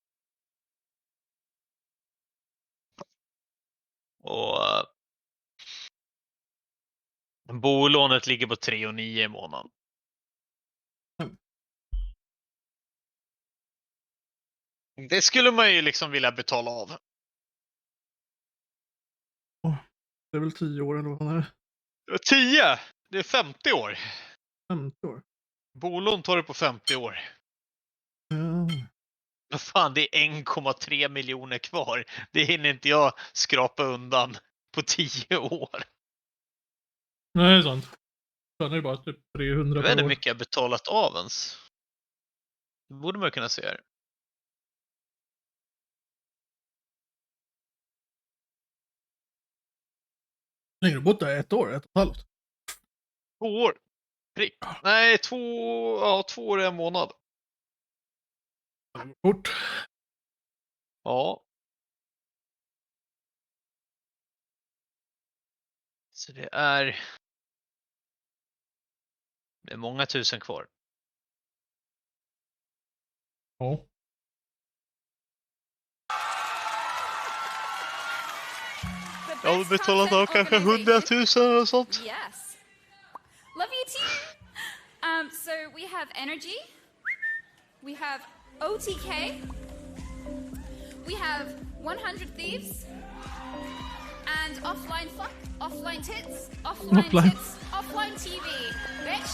Och bolånet ligger på 3,9 i månaden. Det skulle man ju liksom vilja betala av. Det är väl 10 år ändå. 10? Det är 50 år. 50 år? Bolån tar det på 50 år. Ja. Vad fan, det är 1,3 miljoner kvar. Det hinner inte jag skrapa undan på 10 år. Nej, det är sant. Sen är det bara typ 300 Jag vet inte per hur år. mycket jag betalat av ens. Det borde man kunna se här. Länge du bott där 1 år, 1,5. 2 år. Prick. Nej, 2 år och 1 månad. Fort. Ja. Så det är många tusen kvar. Ja. Jag har betalat av kanske 100 000 och sånt. Yes. Love you too. So we have energy. We have OTK. We have 100 thieves. And offline fuck, offline tits, offline tits, offline TV. Bitch.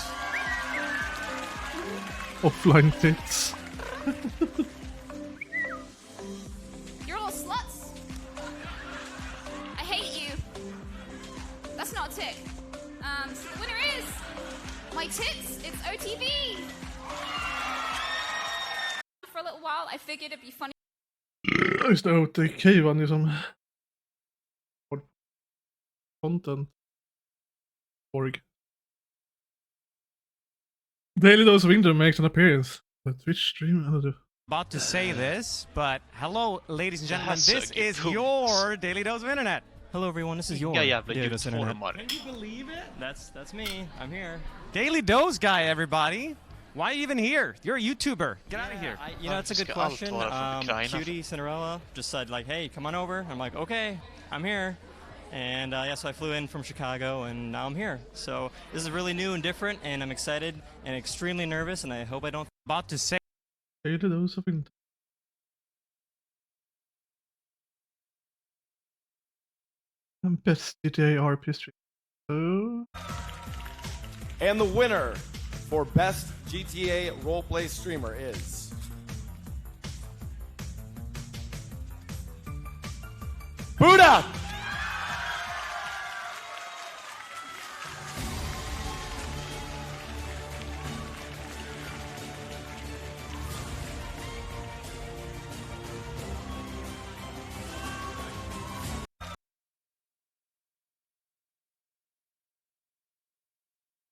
Offline tits. You're all sluts. I hate you. That's not a tick. So the winner is my tits. It's OTV. For a little while, I figured it'd be funny. Just det, OTK vann ju som content org. Daily Dose of Winter makes an appearance. A Twitch stream. About to say this, but hello, ladies and gentlemen. That's This is your Daily Dose of Internet. Hello, everyone. This is your Daily Dose of Internet. Can you believe it? That's me. I'm here. Daily Dose guy, everybody. Why are you even here? You're a YouTuber. Get out of here. You know, it's a good question. Cutie Cinderella just said like, "Hey, come on over." I'm like, "Okay, I'm here." And yeah, so I flew in from Chicago, and now I'm here. So this is really new and different, and I'm excited and extremely nervous, and I hope I don't. About to say. Daily Dose of Winter. Best GTA RP stream. And the winner for Best GTA Roleplay Streamer is... Buddha!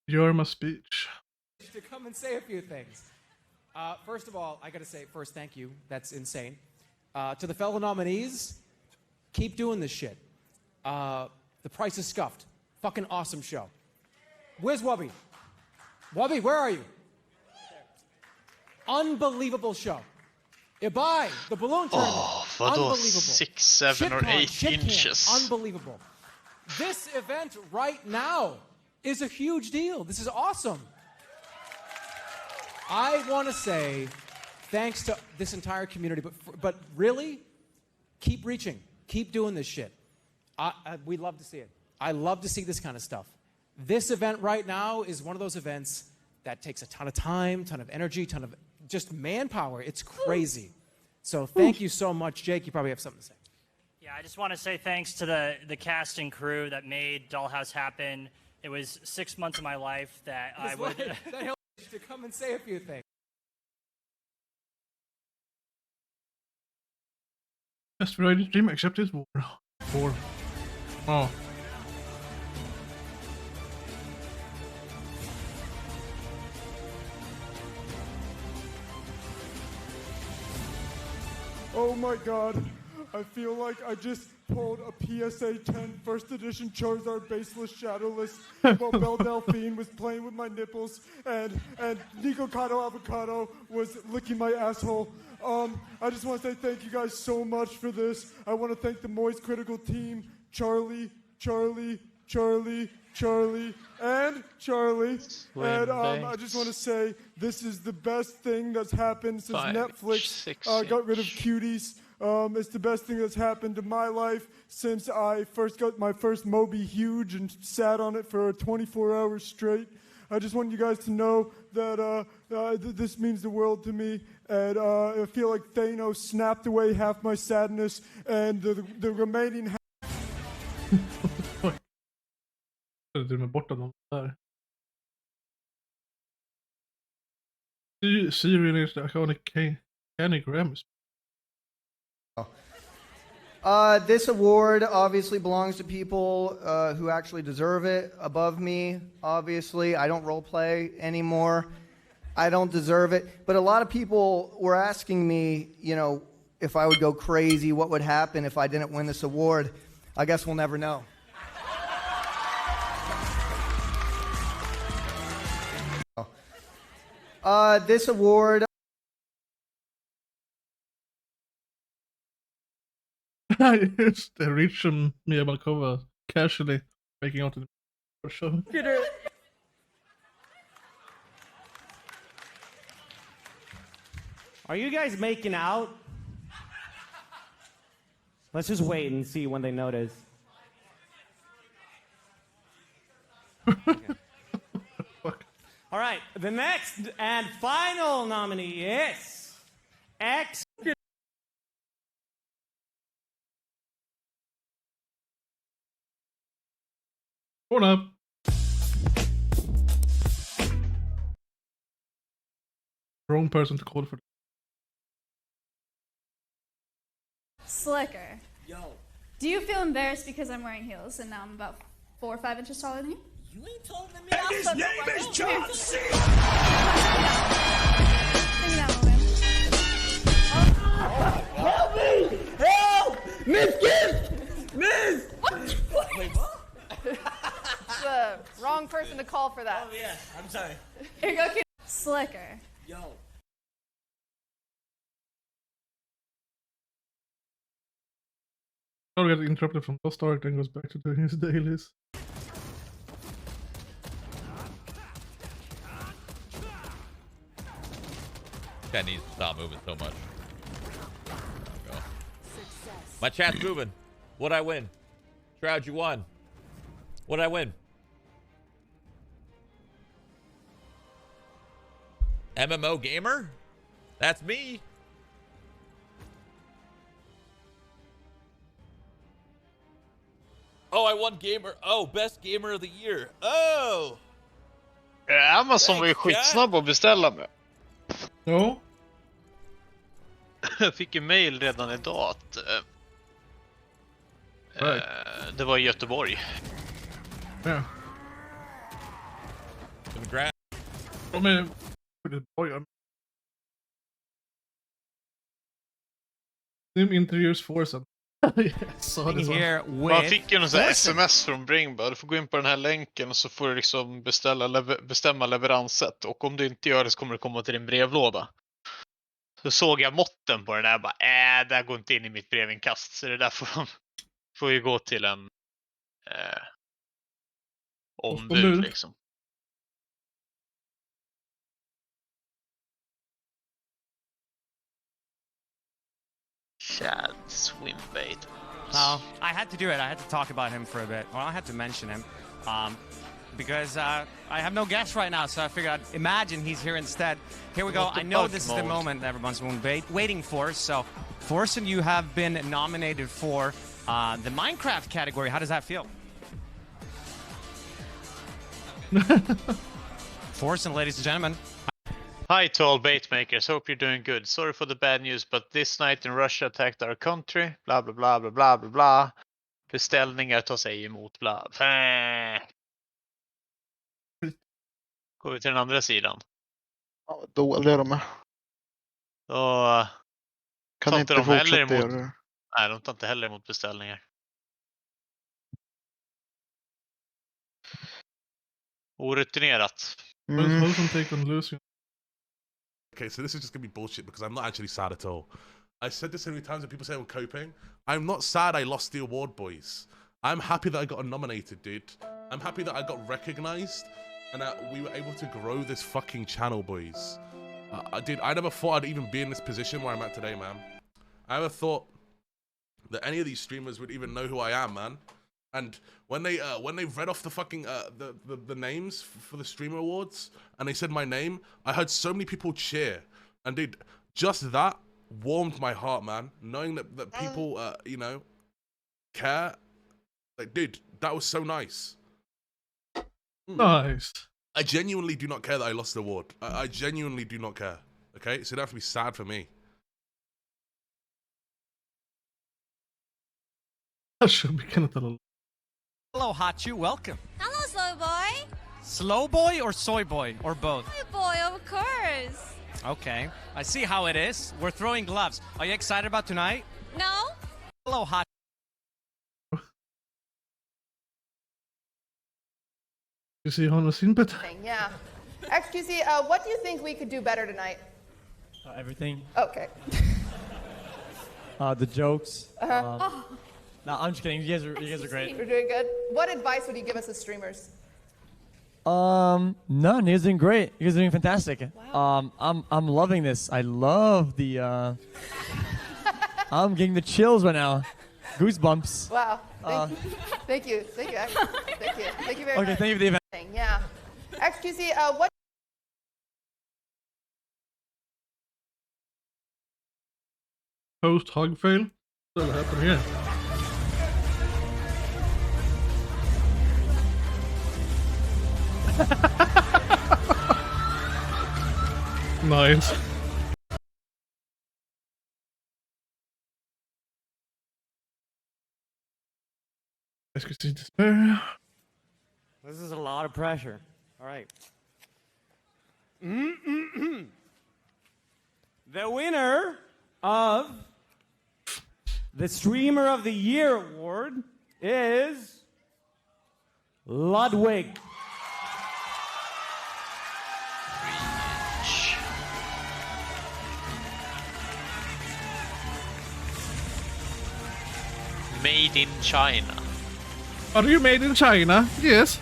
Yorma speech. To come and say a few things. First of all, I gotta say, first, thank you. That's insane. To the fellow nominees, keep doing this shit. The Price is Scuffed. Fucking awesome show. Where's Wubby? Wubby, where are you? Unbelievable show. Ibai, the balloon tournament. Vadå? Unbelievable. 6, 7 or 8 inches. Unbelievable. This event right now is a huge deal. This is awesome. I want to say thanks to this entire community, but really, keep reaching. Keep doing this shit. We love to see it. I love to see this kind of stuff. This event right now is one of those events that takes a ton of time, ton of energy, ton of just manpower. It's crazy. So thank you so much. Jake, you probably have something to say. Yeah, I just want to say thanks to the cast and crew that made Dollhouse happen. It was 6 months of my life that I would... That helped to come and say a few things. Best variety stream except it's war. Oh. Oh my god, I feel like I just pulled a PSA 10 first edition Charizard baseless shadowless while Belle Delphine was playing with my nipples and Nico Kato Avocado was licking my asshole. I just want to say thank you guys so much for this. I want to thank the Moist Critical team, Charlie, and Charlie. And I just want to say this is the best thing that's happened since Netflix got rid of cuties. It's the best thing that's happened to my life since I first got my first Moby Huge and sat on it for 24 hours straight. I just want you guys to know that this means the world to me, and I feel like Thanos snapped away half my sadness, and the remaining half... Du med borta dem där. Syrian is the iconic Kenny Grams. This award obviously belongs to people who actually deserve it above me, obviously. I don't role play anymore. I don't deserve it. But a lot of people were asking me, you know, if I would go crazy, what would happen if I didn't win this award. I guess we'll never know. This award... Just Rich and Mia Malkova casually making out in the show. Are you guys making out? Let's just wait and see when they notice. All right, the next and final nominee is X. Hold up. Wrong person to call for. Slicker. Yo. Do you feel embarrassed because I'm wearing heels and now I'm about 4 or 5 inches taller than you? You ain't told me. And his name is John C. Help me! Help! Miss Gift! Miss! What? Wait, what? The wrong person to call for that. Oh, yeah. I'm sorry. Here you go, kid. Slicker. Yo. I'll get interrupted from the start and goes back to doing his dailies. Chat needs to stop moving so much. Go. My chat's moving. What'd I win? Shroud, you won. What did I win? MMO gamer? That's me. Oh, I won gamer. Oh, best gamer of the year. Oh! Amazon var ju skitsnabb att beställa med. Jo. Jag fick ju mail redan idag att det var i Göteborg. Ja. De är... Sim interviews forsen. Man fick ju någon sån här sms från Bringbad. Du får gå in på den här länken och så får du liksom bestämma leveranssätt. Och om du inte gör det så kommer det komma till din brevlåda. Så såg jag måtten på den där och bara det går inte in i mitt brevinkast. Så det där får ju gå till en ombud liksom. Chad Swimbait. No, I had to do it. I had to talk about him for a bit. Well, I had to mention him. Because I have no guests right now, so I figured I'd imagine he's here instead. Here we go. I know this is the moment that everyone's been waiting for. So, Forsen, you have been nominated for the Minecraft category. How does that feel? Forsen, ladies and gentlemen. Hi to all bait makers, hope you're doing good. Sorry for the bad news, but this night in Russia attacked our country. Bla bla bla bla bla bla bla. Beställningar tar sig emot bla. Går vi till den andra sidan. Ja, dåliga de är. Då kan inte fortsätta göra det. Nej, de tar inte heller emot beställningar. Orutinerat. Okay, so this is just gonna be bullshit because I'm not actually sad at all. I said this so many times and people say I'm coping. I'm not sad I lost the award, boys. I'm happy that I got nominated, dude. I'm happy that I got recognized and that we were able to grow this fucking channel, boys. Dude, I never thought I'd even be in this position where I'm at today, man. I never thought that any of these streamers would even know who I am, man. And when they read off the fucking the names for the streamer awards and they said my name, I heard so many people cheer, and dude, just that warmed my heart, man. Knowing that people you know, care, like, dude, that was so nice. Nice. I genuinely do not care that I lost the award. I genuinely do not care. Okay, so you don't have to be sad for me. That should be kind of little. Hello, Hachu. Welcome. Hello, Slow Boy. Slow boy or soy boy or both? Soy Boy, of course. Okay, I see how it is. We're throwing gloves. Are you excited about tonight? No. Hello, Hachu. You see, Hannah seen better. Yeah. XQC, what do you think we could do better tonight? Everything. Okay. The jokes. Uh-huh. No, I'm just kidding. You guys are great. We're doing good. What advice would you give us as streamers? None. You guys are doing great. You guys are doing fantastic. Wow. I'm loving this. I love the. I'm getting the chills right now. Goosebumps. Wow. Thank you. Thank you. Thank you. Thank you very much. Okay, thank you for the event. Yeah. XQC, what? Post hog fail. What'll happen here? Nice. Despair. This is a lot of pressure. All right. The winner of the Streamer of the Year award is Ludwig. Made in China. Are you made in China? Yes.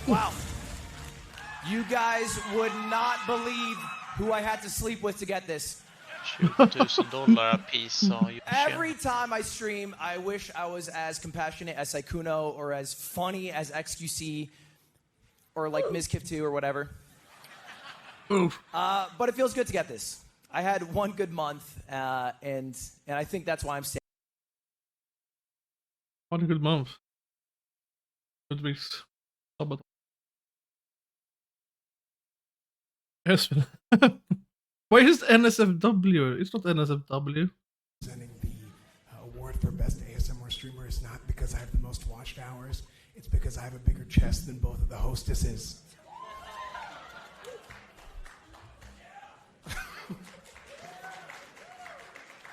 Wow. You guys would not believe who I had to sleep with to get this. $20,000 apiece. Every time I stream, I wish I was as compassionate as Saikuno or as funny as XQC or like Ms. Kif2 or whatever. But it feels good to get this. I had one good month, and I think that's why I'm staying. 1 good month. Good weeks. Yes. Why is it NSFW? It's not NSFW. Presenting the award for best ASMR streamer is not because I have the most watched hours. It's because I have a bigger chest than both of the hostesses.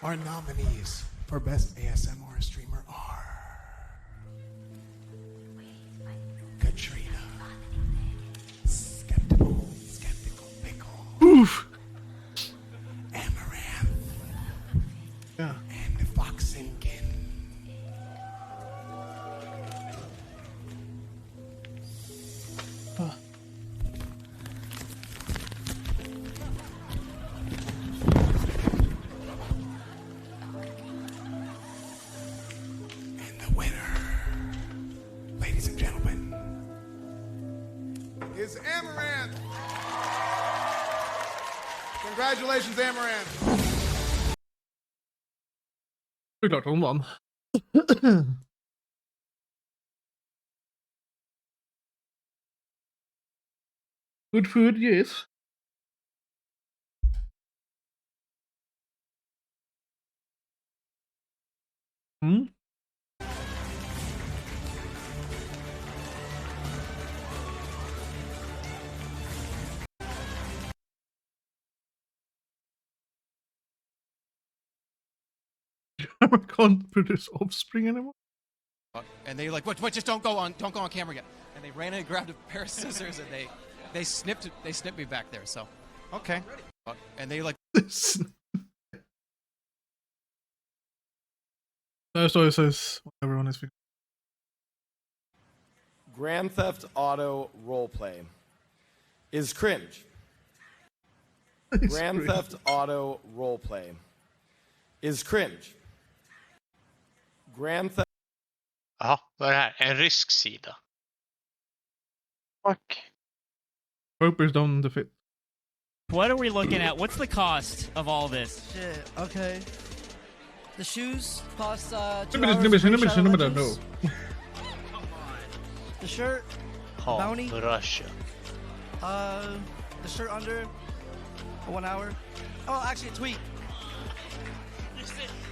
Our nominees for best ASMR streamer are Katrina, Skeptical Pickle, Oof. Amaranth, Yeah. and Foxenkin. And the winner, ladies and gentlemen, is Amaranth. Congratulations, Amaranth. Det är klart hon vann. Good food, yes. Mm. I can't produce offspring anymore. And they're like, what, just don't go on camera yet. And they ran in and grabbed a pair of scissors and they snipped me back there, so. Okay. And they like. That's what it says. Everyone is. Grand Theft Auto roleplay is cringe. Grand Theft Auto roleplay is cringe. Grand Theft. Jaha, vad är det här? En rysk sida. Fuck. Ropers down the fit. What are we looking at? What's the cost of all this? Shit, okay. The shoes cost No. The shirt, bounty. Russia. The shirt under 1 hour. Oh, actually a tweet.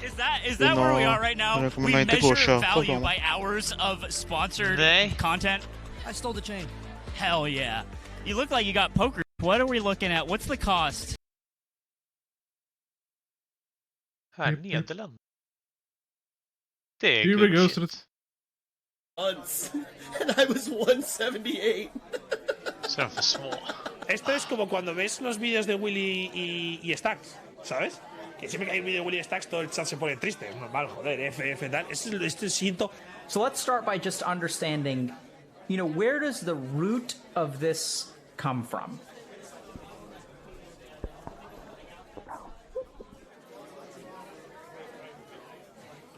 Is that where we are right now? We measure value by hours of sponsored content. I stole the chain. Hell yeah. You look like you got poker. What are we looking at? What's the cost? Här, Nederland. Det är Here we go. Months. And I was 178. Son för små. Esto es como cuando ves los vídeos de Willy y Stacks, ¿sabes? Que siempre que hay un vídeo de Willy y Stacks todo el chat se pone triste, es normal, joder, F, tal. Este siento. So let's start by just understanding, where does the root of this come from?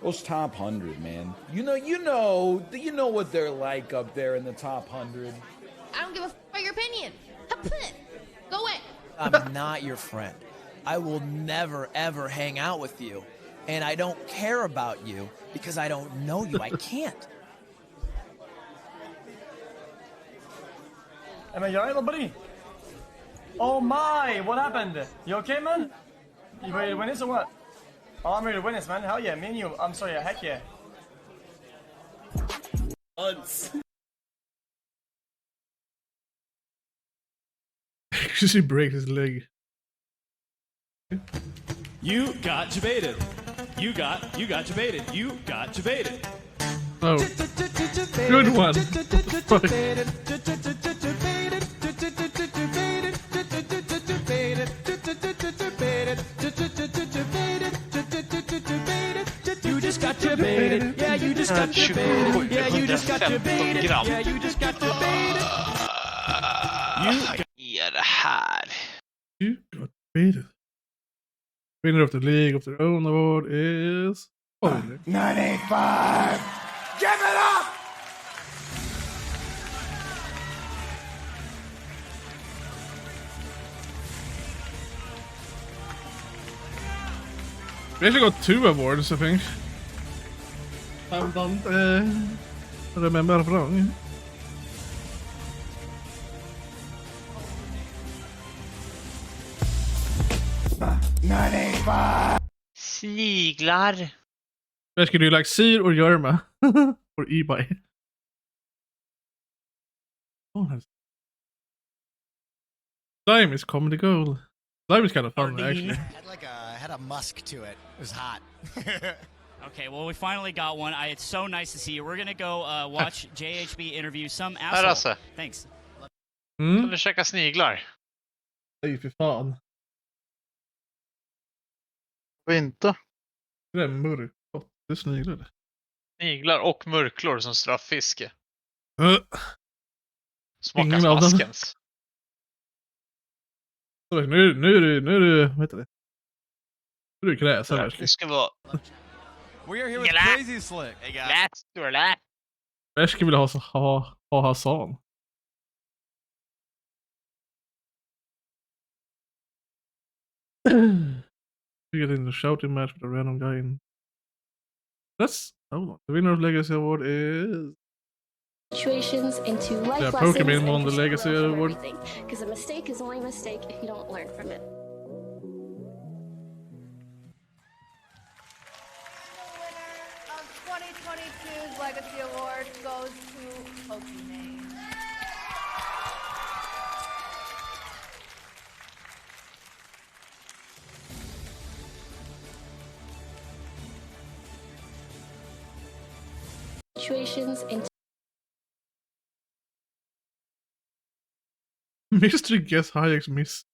Those top 100, man. You know what they're like up there in the top 100. I don't give a about your opinion. Go away. I'm not your friend. I will never, ever hang out with you. And I don't care about you because I don't know you. I can't. Am I alright, buddy? Oh my, what happened? You okay, man? You ready to win this or what? Oh, I'm ready to win this, man. Hell yeah, me and you. I'm sorry, heck yeah. Months. She breaks his leg. You got debated. You got debated. You got debated. Oh. Good one. You just got debated. Yeah, you just got debated. Yeah, you just got debated. Yeah, you just got debated. Ge det här. You got debated. Winner of the League of Their Own award is... Holy. 985! Give it up! We actually got 2 awards, I think. I don't remember wrong. Sniglar. Basically, do you like Seer or Yerma? Or eBay? Oh, nice. Slime is comedy gold. Slime is kind of fun, actually. Had a musk to it. It was hot. Okay, well, we finally got one. It's so nice to see you. We're gonna go watch JHB interview some Här asshole. alltså. Thanks. Kan du käka sniglar? Nej, för fan. Vad inte? Skrämmor. Det är sniglar. Sniglar och murklor som strafffiske. Smakar Ingen som av dem. askens. Nu är du, vad heter det? Nu är du kräsen, verkligen. Det ska vara... We are here with Crazy Slick. Hey guys. Värske vill ha Hassan. You get in the shouting match with a random guy in... Hold on. The winner of Legacy Award is... Situations into life Yeah, lessons Pokemon and won the you should Legacy grow from Award. everything. Because a mistake is only a mistake if you don't learn from it. Of 2022's Legacy Award goes to Pokemon. Situations into Mystery Guess Hayek's miss.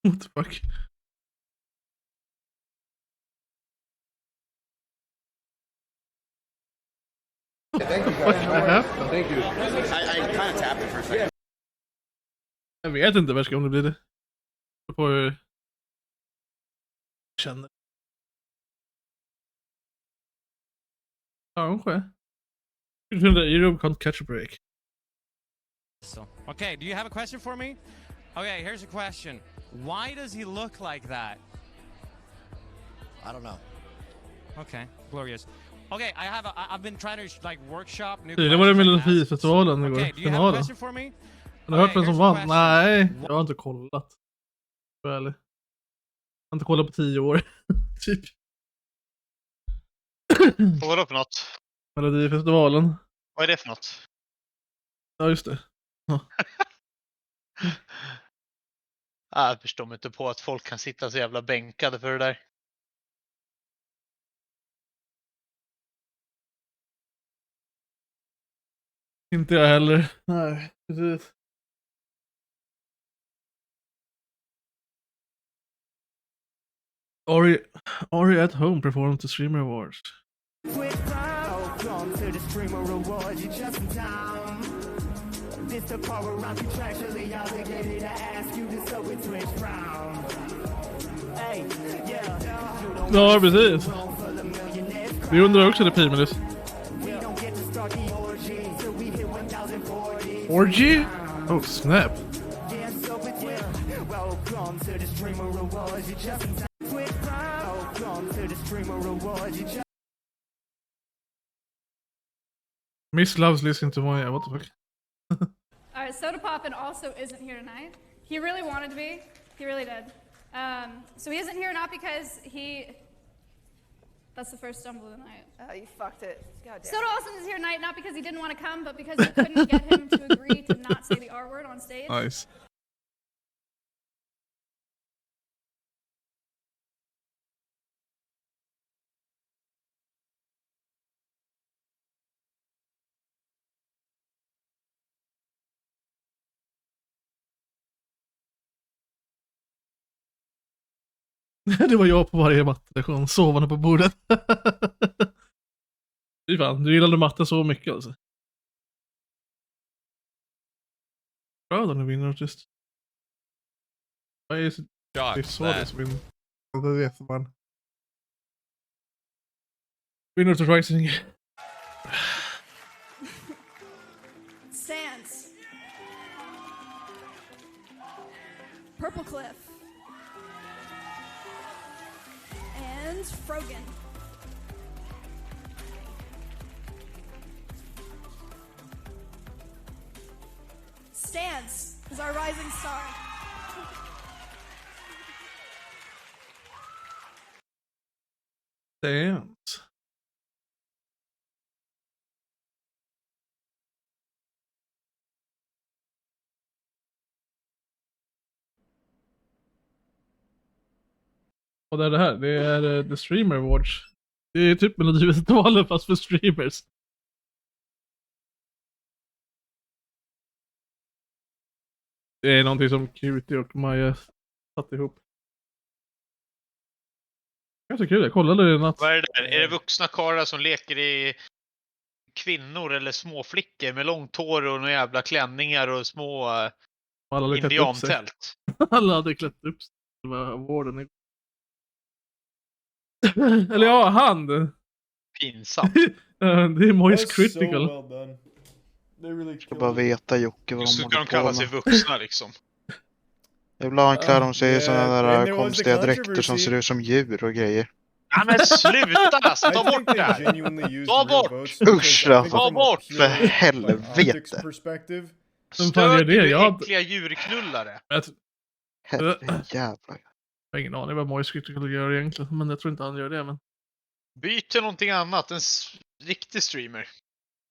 What the fuck? Thank you, What happened? Thank you. I kind of tapped it for a second. Jag vet inte värska om det blir det. På hur... Känner. Kanske. You can't catch a break. So, okay, do you have a question for me? Okay, here's a question. Why does he look like that? I don't know. Okay, glorious. Okay, I've been trying to like workshop new Det var det questions. Melodifestivalen igår. Okay, do you have a Finalen. question for me? Har du hört vem som here's a vann? question. Nej, jag har inte kollat. Väl. Jag har inte kollat på 10 år. Typ. Vad är för något? Melodifestivalen. Vad är det för något? Ja, just det. Ja. Jag förstår mig inte på att folk kan sitta så jävla bänkade för det där. Inte jag heller. Nej, precis. Ari at home performed the Streamer Awards. Welcome to the Streamer Awards, you're just in time. This the part where I'm contractually obligated to ask you to so it switch round. Hey, yeah. Ja, precis. Vi undrar också det Pimelus. Orgy? Oh, snap. Welcome to the Streamer Awards, you're just in time. Welcome to the Streamer Awards, you're just Miss loves listening to my... What the fuck? Alright, Soda Poppin also isn't here tonight. He really wanted to be. He really did. So he isn't here not because he... That's the first stumble of the night. Oh, you fucked it. God damn. Soda Austin is here tonight not because he didn't want to come, but because we couldn't get him to agree to not say the R word on stage. Nice. Det var jag på varje mattelektion, sovande på bordet. Fy fan, du gillade matte så mycket alltså. Bra då när vinner artist. Vad är det så det som vinner? Det vet man. Winner to Rising. Sands. Purple Cliff. And Frogan. Stans is our rising star. Stans. Och det är det här, det är The Streamer Awards. Det är typ Melodifestivalen fast för streamers. Det är någonting som Cutie och Maja satt ihop. Ganska kul, jag kollade det i natt. Vad är det där? Är det vuxna karlar som leker i kvinnor eller små flickor med långt hår och några jävla klänningar och små indiantält? Alla hade klätt upp sig. Det var vården. Eller ja, han. Pinsamt. Det är Moist Critical. Jag ska bara veta Jocke vad Så de ska de kalla sig vuxna liksom. Ibland klär de sig i sådana där konstiga dräkter som ser ut som djur och grejer. Ja men sluta! Ta bort det här! Ta bort! Usch då! Ta bort! För helvete! Stör du äckliga djurknullare? Herrejävlar. Jag har ingen aning vad Moist Critical gör egentligen, men jag tror inte han gör det. Men... Byt till någonting annat, en riktig streamer.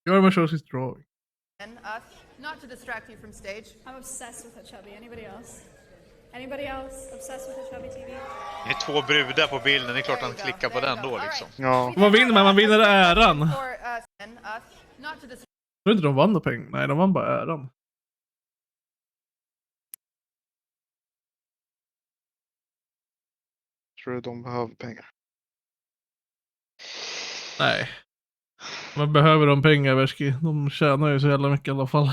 Gör man shows his drawing. And us, not to distract you from stage. I'm obsessed with a chubby. Anybody else? Anybody else obsessed with a chubby TV? Det är två brudar på bilden, det är klart han klickar på den då liksom. Ja. Vad vinner man? Man vinner äran. For us and us, not to distract. Jag tror inte de vann några pengar. Nej, de vann bara äran. Tror du de behöver pengar? Nej. Man behöver de pengar, Verski. De tjänar ju så jävla mycket i alla fall.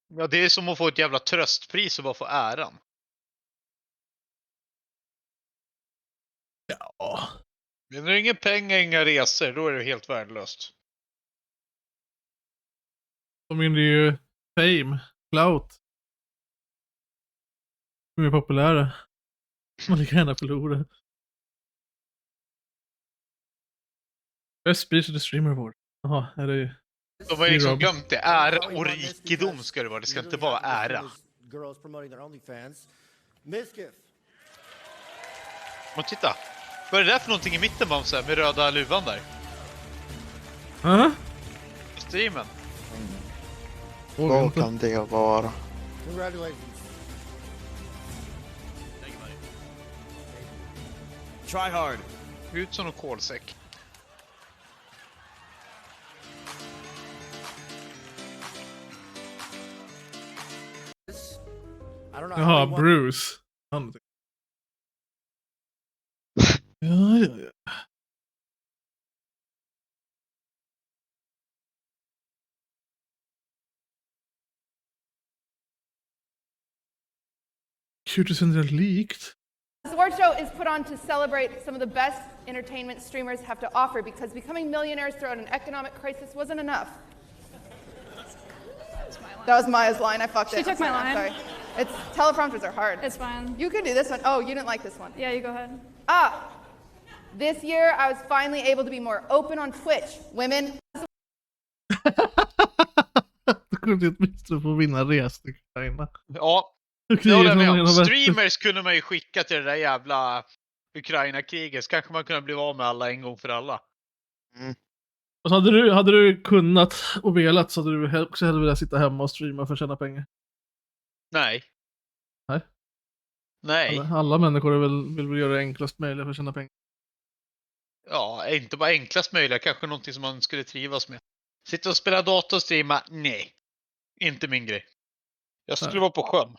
Ja, det är som att få ett jävla tröstpris och bara få äran. Ja. Men det är ingen pengar, inga resor, då är det helt värdelöst. De vinner ju fame, clout. De är populära. Man lika gärna förlora. Best speech of the streamer award. Jaha, är det ju... De har ju liksom glömt det. Ära och rikedom ska det vara. Det ska inte vara ära. Och titta. Vad är det där för någonting i mitten Bamse? Med röda luvan där? Streamen. Vad kan det vara? Congratulations. Try hard. Ut som en kolsäck. Jaha, Bruce. Han... Ja. Cutest and leaked. This award show is put on to celebrate some of the best entertainment streamers have to offer because becoming millionaires throughout an economic crisis wasn't enough. That was Maya's line. I fucked it. She took my line. Sorry. It's teleprompters are hard. It's fine. You could do this one. Oh, you didn't like this one. Yeah, you go ahead. This year I was finally able to be more open on Twitch. Women. Du kunde ju åtminstone få vinna res till Ukraina. Ja. Streamers kunde man ju skicka till det där jävla Ukraina-kriget. Så kanske man kunde bli av med alla en gång för alla. Mm. Och så hade du kunnat och velat så hade du också hellre velat sitta hemma och streama för att tjäna pengar. Nej. Nej. Nej. Alla människor vill väl göra det enklast möjligt för att tjäna pengar. Ja, inte bara enklast möjligt. Kanske någonting som man skulle trivas med. Sitta och spela dator och streama? Nej. Inte min grej. Jag skulle vara på sjön.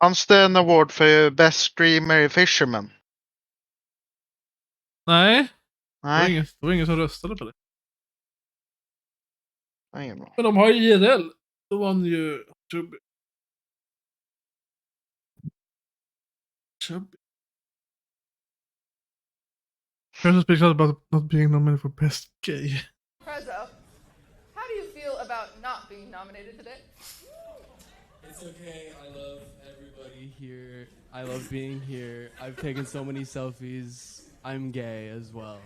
Fanns det en award för Best Streamer i Fisherman? Nej. Nej. Det var ingen som röstade på det. Nej, bra. Men de har IRL. Då vann ju Chubby. Kanske spelar about not being nominated for best gay. Prezzo, how do you feel about not being nominated today? It's okay. I love everybody here. I love being here. I've taken so many selfies. I'm gay as well.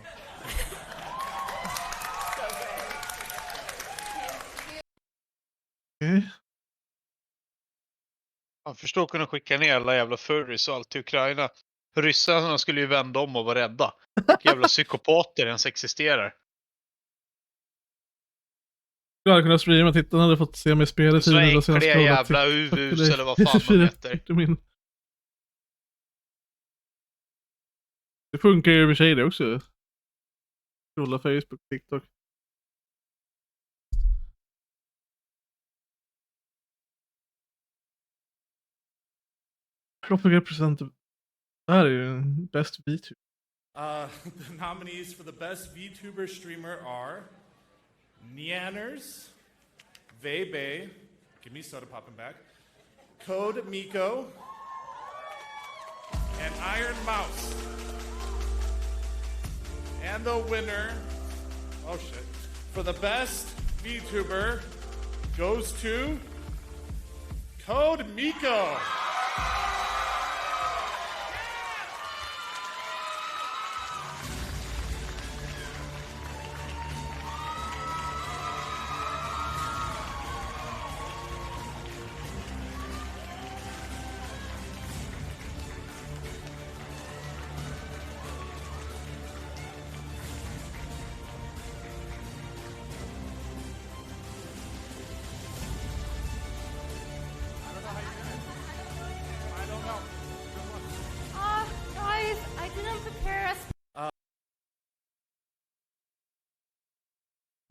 Man förstår kunna skicka ner alla jävla furries och allt till Ukraina. Ryssarna skulle ju vända om och vara rädda. Vilka jävla psykopater ens existerar. Jag hade kunnat streama, tittarna hade fått se mig spela i Så tiden och sedan äckliga jävla UVs eller vad fan de heter. Det funkar ju i och för sig det också. Scrolla Facebook, TikTok. Tropic representative. Det här är ju en best VTuber. The nominees for the best VTuber streamer are Neanners, Vebe, give me soda popping back, Code Miko, and Iron Mouse. And the winner, oh shit, for the best VTuber goes to Code Miko. Guys, I didn't prepare us.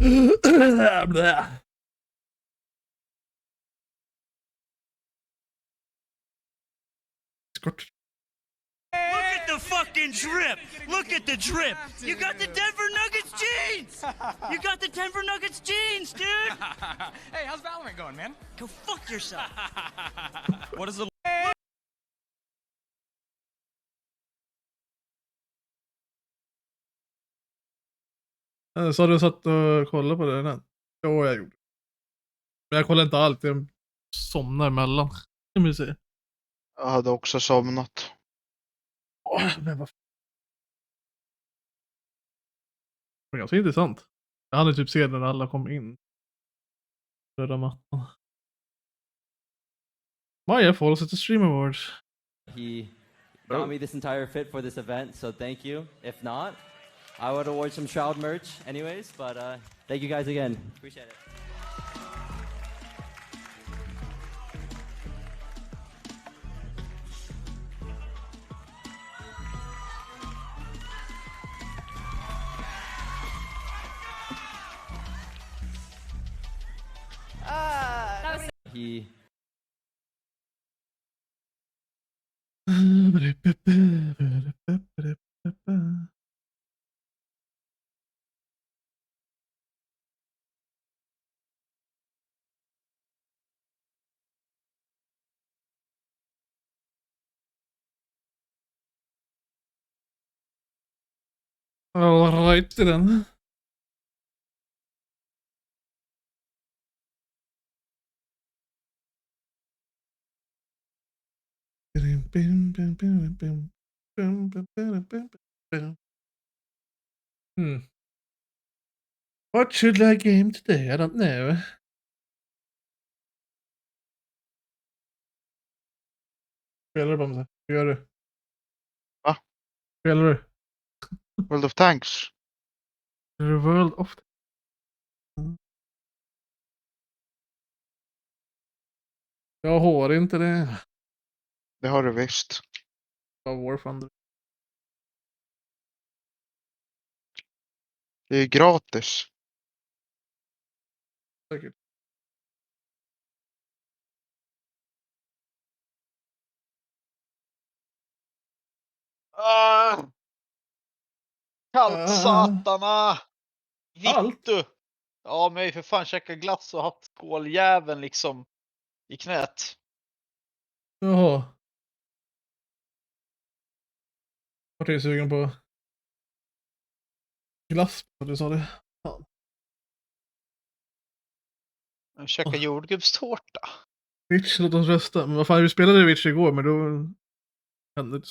Look at the fucking drip! Look at the drip! You got the Denver Nuggets jeans! You got the Denver Nuggets jeans, dude! Hey, how's Valorant going, man? Go fuck yourself! What is the... Så har du satt och kollat på det än? Jo, jag gjorde. Men jag kollar inte allt. Jag somnar emellan. Kan vi se. Jag hade också somnat. Men vad... Det var ganska intressant. Jag hade typ se när alla kom in. Röda mattan. Maja follows at the Stream Awards. He got me this entire fit for this event, so thank you. If not, I would award some Shroud merch anyways, but thank you guys again. Appreciate it. He All right then. What should I game today? I don't know. Spelar du Bamse? Hur gör du? Va? Spelar du? World of Tanks. The World of... Jag har inte det. Det har du visst. Av War Thunder. Det är gratis. Säkert. Kallt satana! Allt? Vittu! Ja, men jag har ju för fan käkat glass och haft skåljäveln liksom i knät. Jaha. Vart är jag sugen på glass? Du sa det. Fan. Jag käkar jordgubbstårta. Witch, låt oss rösta. Men vad fan, vi spelade Witch igår, men då hände det.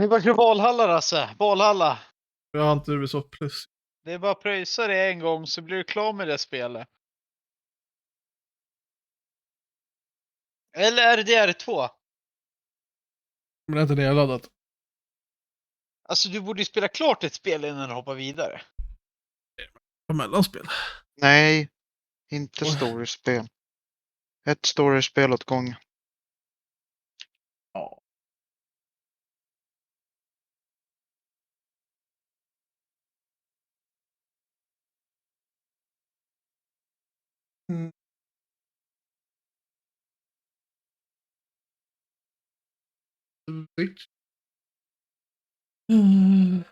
Det var ju Valhalla alltså. Valhalla. Jag har inte Ubisoft plus. Det är bara att pröjsa det en gång så blir du klar med det spelet. Eller RDR2. Men det är inte det jag laddat. Alltså du borde ju spela klart ett spel innan du hoppar vidare. På mellanspel. Nej, inte storyspel. Ett storyspel åt gången. Ja. Mm. Witch. Mm.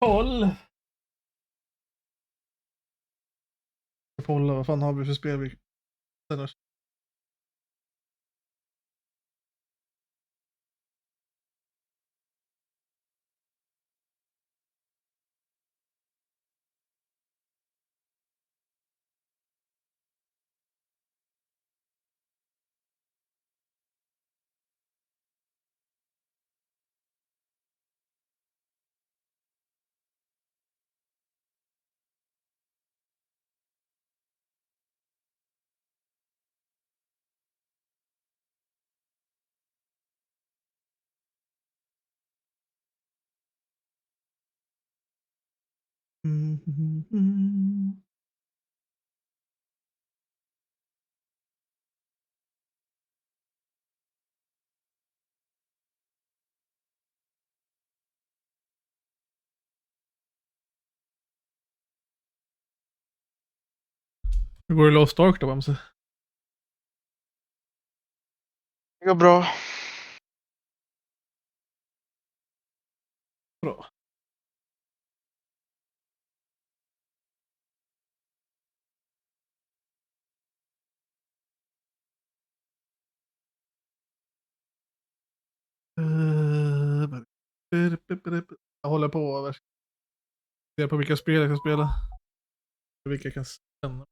Håll! Hålla, vad fan har vi för spel vi ställer? Mm. Hur går det Lost Ark då, Bamse? Det går bra. Bra. Jag håller på. Se på vilka spel jag kan spela. Vilka jag kan känna.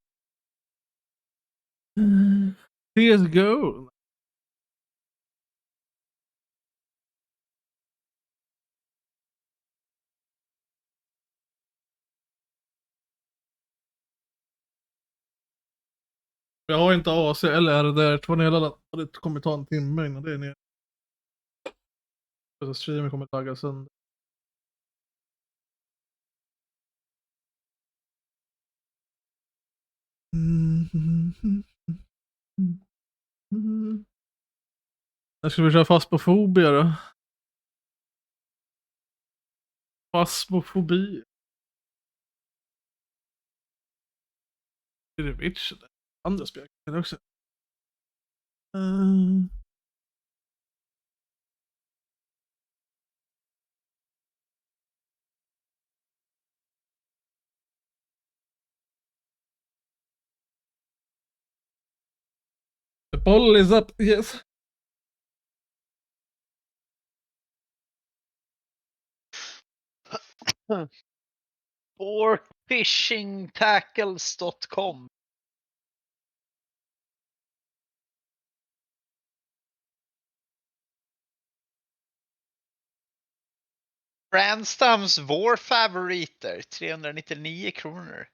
CSGO. Jag har inte AC eller RDR2 nedladdat. Det kommer ta en timme innan det är ner. Så streamen kommer tagga sönder. Jag skulle vi köra fasmofobia då. Fasmofobi. Är det Witch? Andra spel också. The ball is up, yes. Forfishingtackles.com. Brandstams vår favoriter 399 kronor.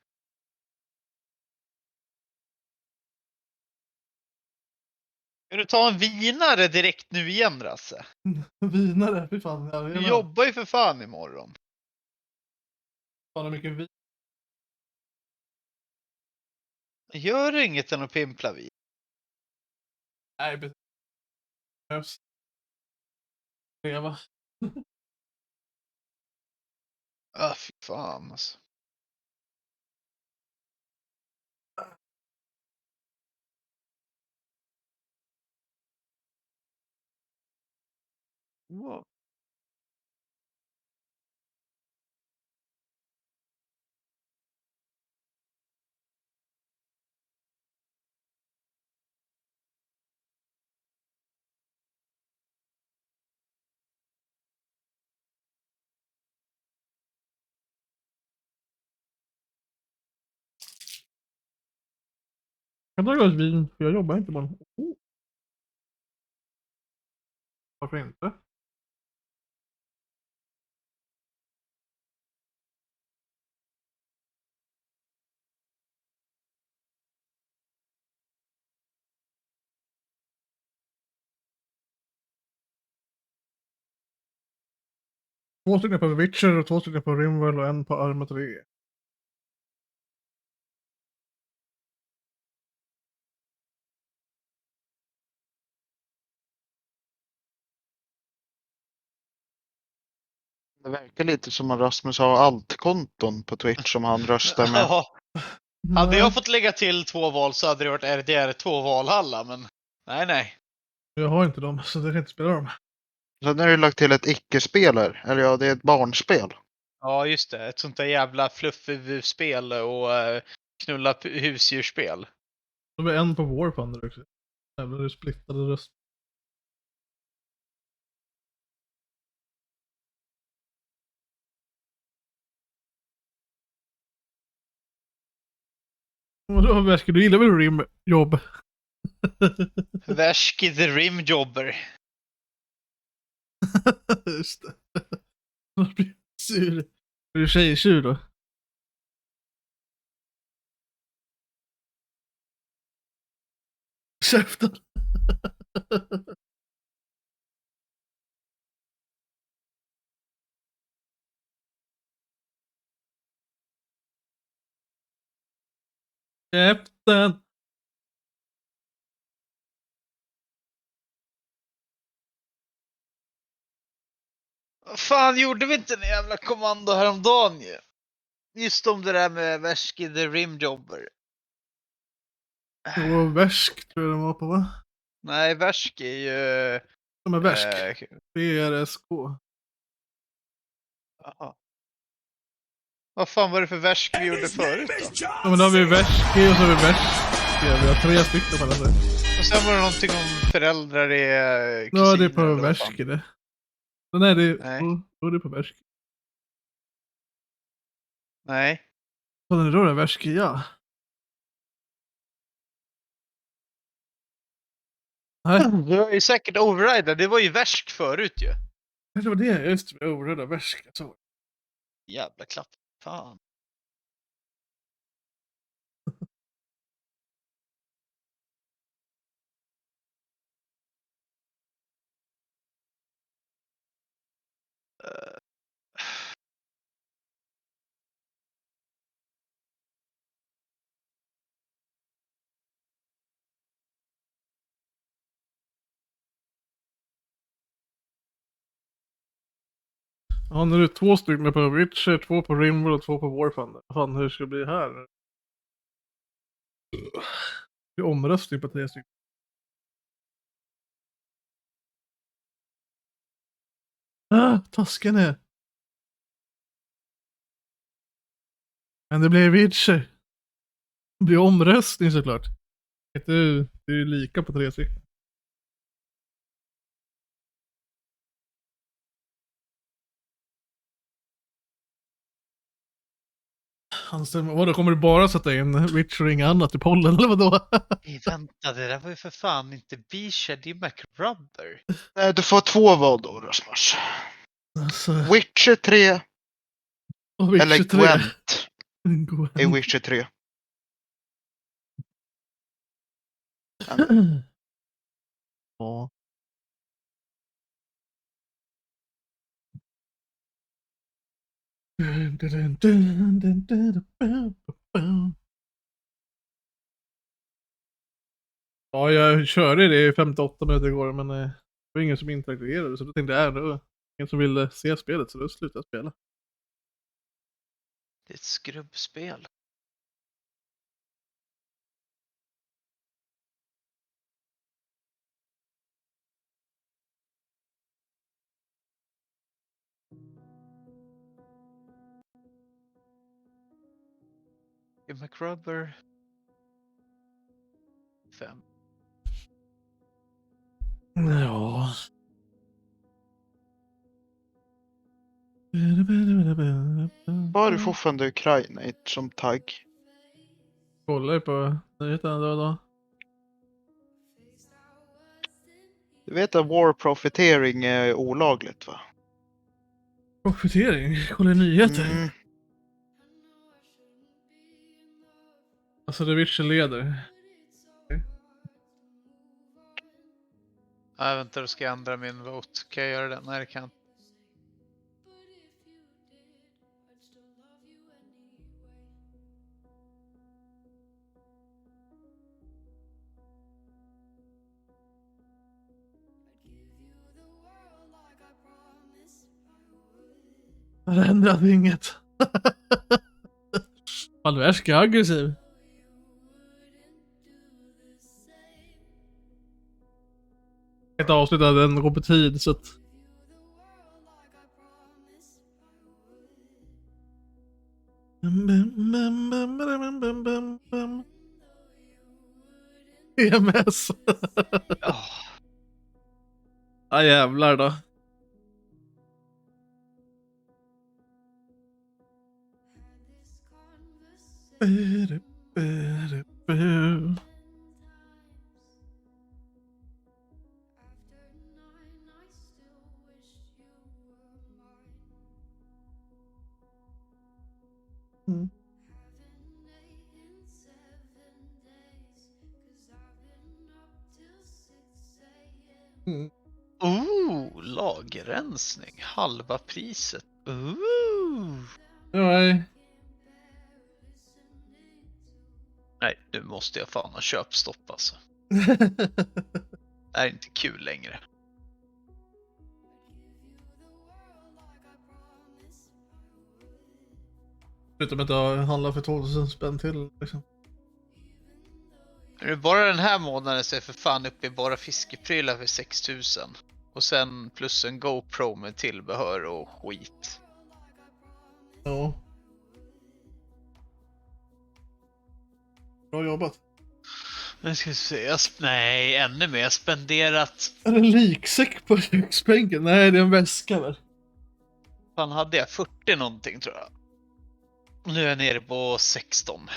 Ska du ta en vinare direkt nu igen, Rasse? Vinare, fy fan. Du jobbar ju för fan imorgon. Fan hur mycket vin. Gör inget än att pimpla vid. Nej, behövs. Leva. Fy fan alltså. Wow. Jag tar ett vin, för jag jobbar inte bara. Varför inte? Två stycken på Witcher och 2 stycken på Rimworld och en på Arma 3. Det verkar lite som att Rasmus har alt-konton på Twitch som han röstar med. Ja. Hade jag fått lägga till 2 val så hade det varit RDR2 Valhalla, men nej. Jag har inte dem, så det kan inte spela dem. Sen har du lagt till ett icke-spel eller ja, det är ett barnspel. Ja, just det. Ett sånt där jävla fluffy-spel och knulla husdjurspel. Det var en på War Thunder också. Jävlar, det splittade röst. Vadå Värske, du gillar väl rimjobb? Värski the Rimjobber. Just det. Jag blir sur. Är du tjejtjur då? Käften. Käften. Fan, gjorde vi inte en jävla kommando häromdagen ju? Just om det där med Värski the Rimjobber. Jo, Värsk tror jag den var på, va? Nej, Värsk är ju... De är Värsk. BRSK. Jaha. Vad fan var det för Värsk vi gjorde förut då? Ja, men då har vi Värsk och så har vi Värsk. Vi har 3 stycken på den där. Och sen var det någonting om föräldrar är kusiner. Ja, det är på Värsk det. Nej, det är... Nej. Då är det på Värsk. Nej. Vad är det då det Värsk, ja. Nej. Du är ju säkert overrider. Det var ju Värsk förut ju. Det var det, just det. Oröda Värsk. Så. Jävla klapp. Fan. Ja, nu är det 2 stycken på Witcher, 2 på Rimworld och 2 på War Thunder. Fan, hur ska det bli här? Det är omröstning på 3 stycken. Tasken är. Men det blir Witcher. Det blir omröstning såklart. Det är ju lika på 3 stycken. Vadå, kommer du bara sätta in Witcher och inga annat i pollen eller vadå? Nej, vänta, det där var ju för fan inte Bisha, det är McRubber. Nej, du får 2 val då, Rasmus. Alltså, Witcher 3 och Witcher eller 3. Gwent Gwent. i Witcher 3. Ja. Ja, jag körde det i 58 minuter igår, men det var ingen som interagerade, så då tänkte jag, då ingen som ville se spelet, så då slutade jag spela. Det är ett skrubbspel. McRubber 5. Ja. Var du fortfarande Ukraina som tagg? Kollar på nyheterna då. Du vet att war profitering är olagligt, va? Profitering? Kolla nyheter. Alltså det Witcher leder. Ja, vänta, då ska jag ändra min vote. Kan jag göra det? Nej, det kan jag inte. Det ändrade inget. Alverska aggressiv. Ett avsnitt av den går på tid, så att... EMS. Ja, jävlar då. Lagerrensning. Halva priset. Nej. Nej, nu måste jag fan ha köpstopp alltså. Det är inte kul längre. Förutom att jag handlar för 2000 spänn till liksom. Nu bara den här månaden så är för fan uppe i bara fiskeprylar för 6000. Och sen plus en GoPro med tillbehör och skit. Ja. Bra jobbat. Nu ska vi se. Nej, ännu mer. Spenderat. Är det en liksäck på köksbänken? Nej, det är en väska väl? Fan, hade jag 40 någonting tror jag. Nu är jag nere på 16.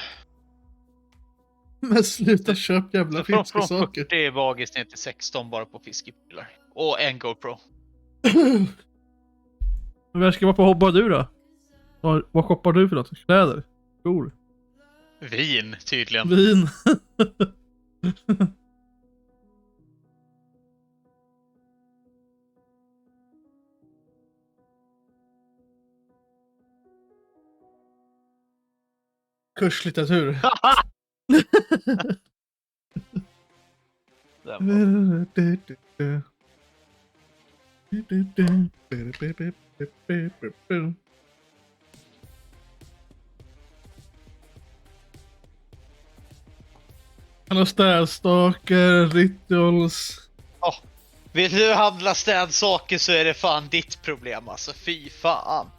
Men sluta köp jävla fisksaker. Från 40 bagis ner till 16 bara på fiskeprylar. Och en GoPro. Men var ska vara på hobbar du då? Vad shoppar du för något? Kläder? Skor? Vin, tydligen. Vin. Kurslitteratur. Han har städstaker, rituals. Vill du handla städsaker så är det fan ditt problem alltså. Fy fan.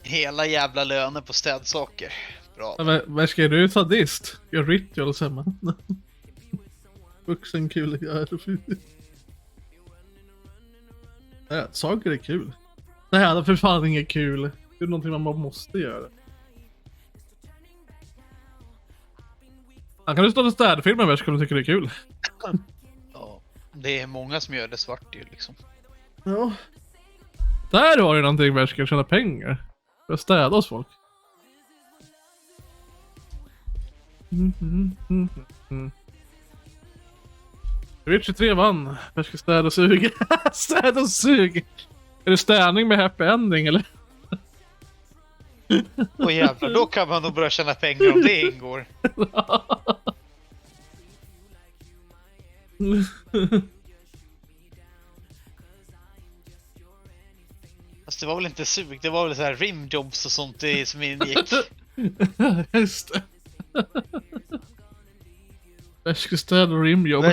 Hela jävla lönen på städsaker. Bra. Men vad ska du ta dist? Gör rituals hemma. Vuxen kul. Nej, saker är kul. Nej, det är för fan inget kul. Det är någonting man bara måste göra. Han kan ju stå och städfilma med om du tycker det är kul. Ja, det är många som gör det svart ju liksom. Ja. Där har du någonting där ska tjäna pengar. För att städa hos folk. Vet 23 vann. Jag ska städa och suga. Städa och sug. Är det städning med happy ending eller? Och jävlar, då kan man nog börja tjäna pengar om det ingår. Fast det var väl inte sug, det var väl så här rimjobs och sånt som ingick. Just det. Värskestäd och rimjobb.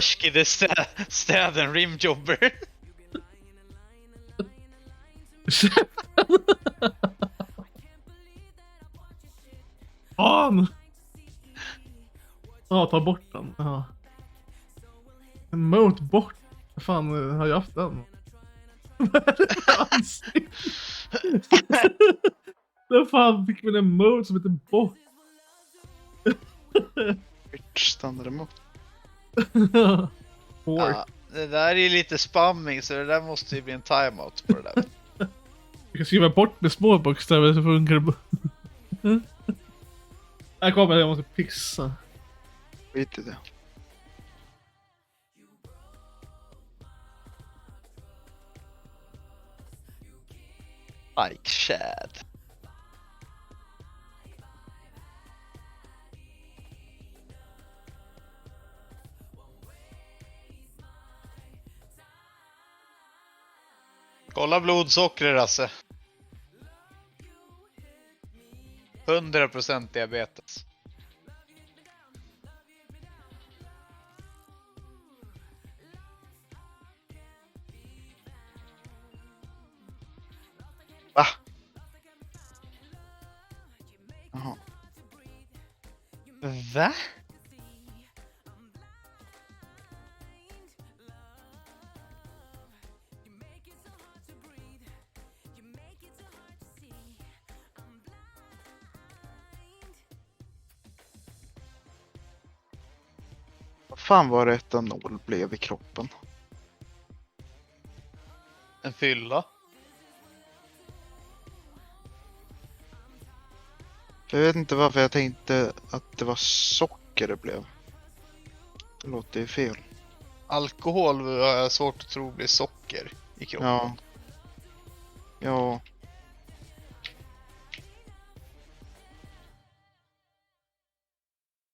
Städen rimjobber. Fan! Ja, ta bort den. Ja. Emote bort. Fan, har jag haft den? Där fan fick vi en emote som heter bort. Standard emote. Ja, det där är lite spamming, så det där måste ju bli en timeout på det där. Jag kan skriva bort med små bokstäver så funkar det. Jag kommer, jag måste pissa. Skit i det. Like Chad. Kolla blodsockret, Rasse. 100% diabetes. Va? Jaha. Va? Vad fan var det etanol blev i kroppen? En fylla. Jag vet inte varför jag tänkte att det var socker det blev. Det låter ju fel. Alkohol har jag svårt att tro blir socker i kroppen. Ja. Ja.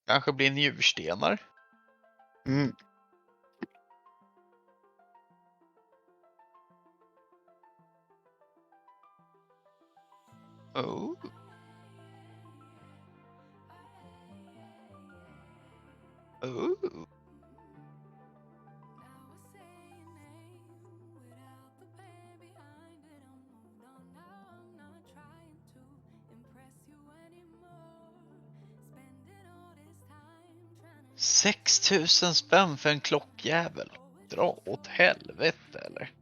Kanske blir njurstenar. Mm. Oh. Oh. $6,000 spänn för en klockjävel. Dra åt helvete, eller?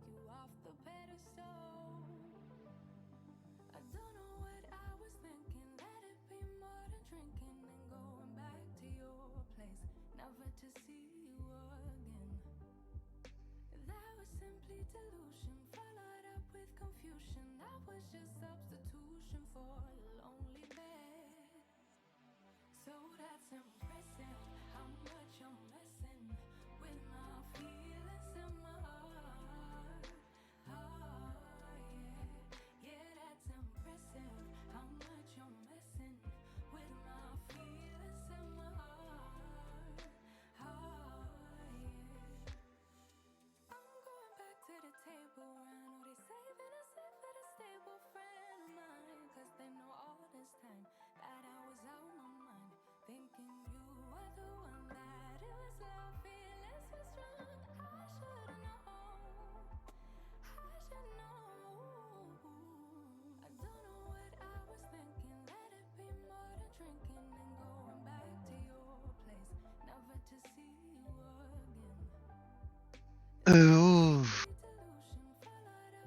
Oh.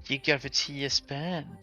Gick jag för 10 spänn?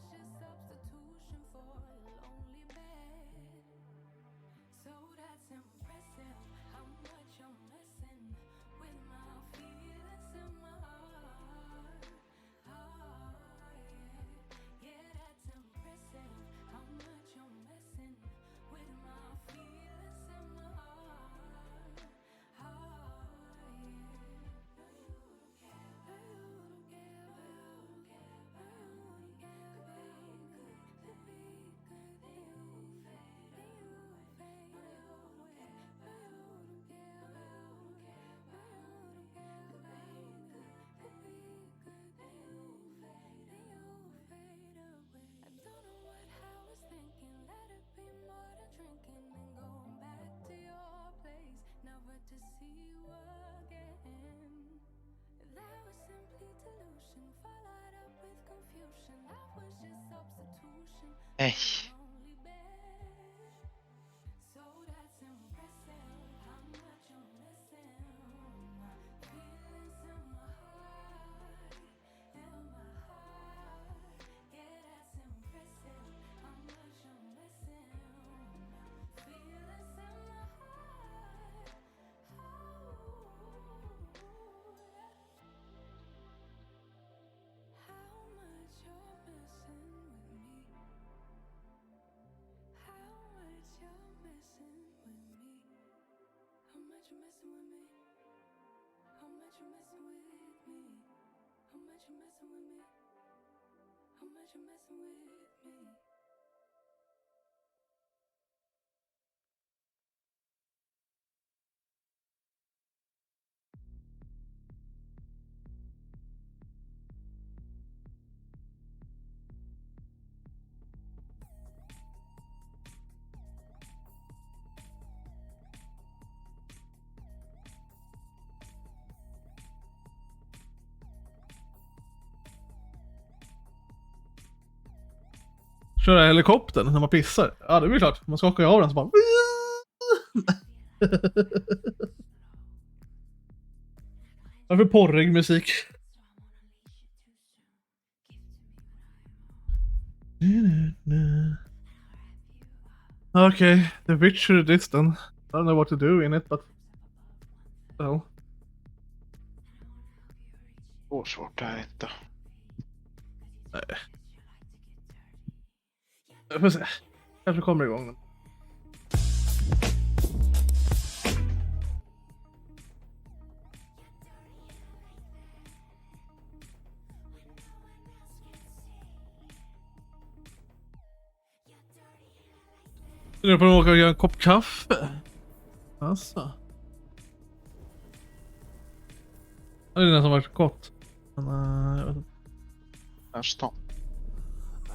Nej. Köra helikoptern när man pissar. Ja, det blir klart. Man skakar ju av den så bara... Varför porrig musik? Okay, the Witcher this then. I don't know what to do in it, but... Well. Svårt det här inte. Nej. Jag får se. Kanske kommer igång. Nu är på att åka och göra en kopp kaffe. Alltså. Det är nästan varit gott. Men jag vet inte. Nästan.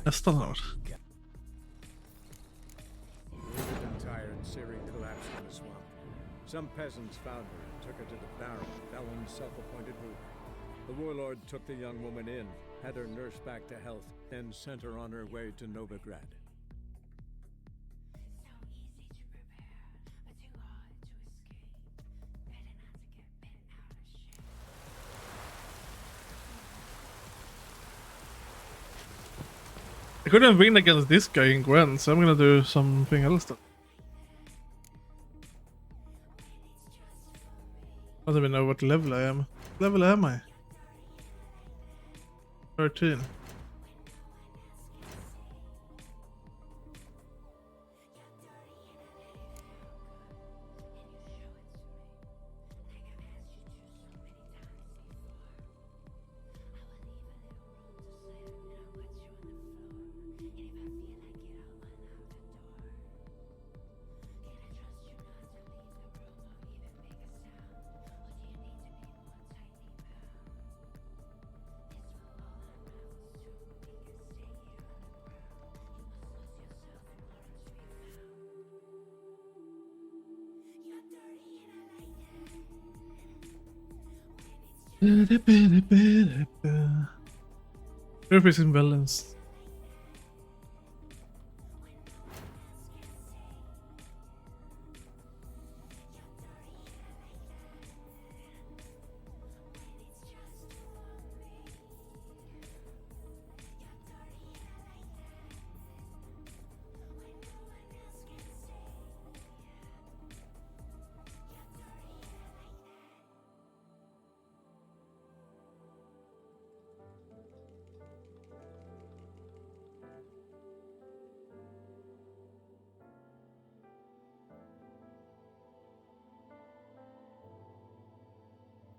Nästan har det varit. Some peasants found her and took her to the Baron, Felon's self-appointed ruler. The warlord took the young woman in, had her nursed back to health, then sent her on her way to Novigrad. I couldn't win against this guy in Gwen, so I'm gonna do something else then. I don't even know what level I am. What level am I? 13. Purpose imbalance.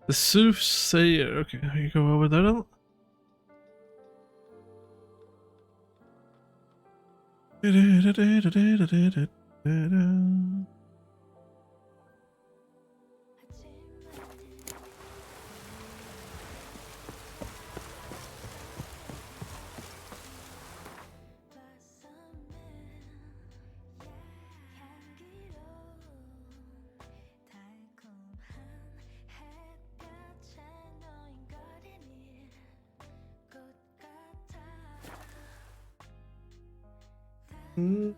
The soothsayer. Okay, you go over there then. Mm.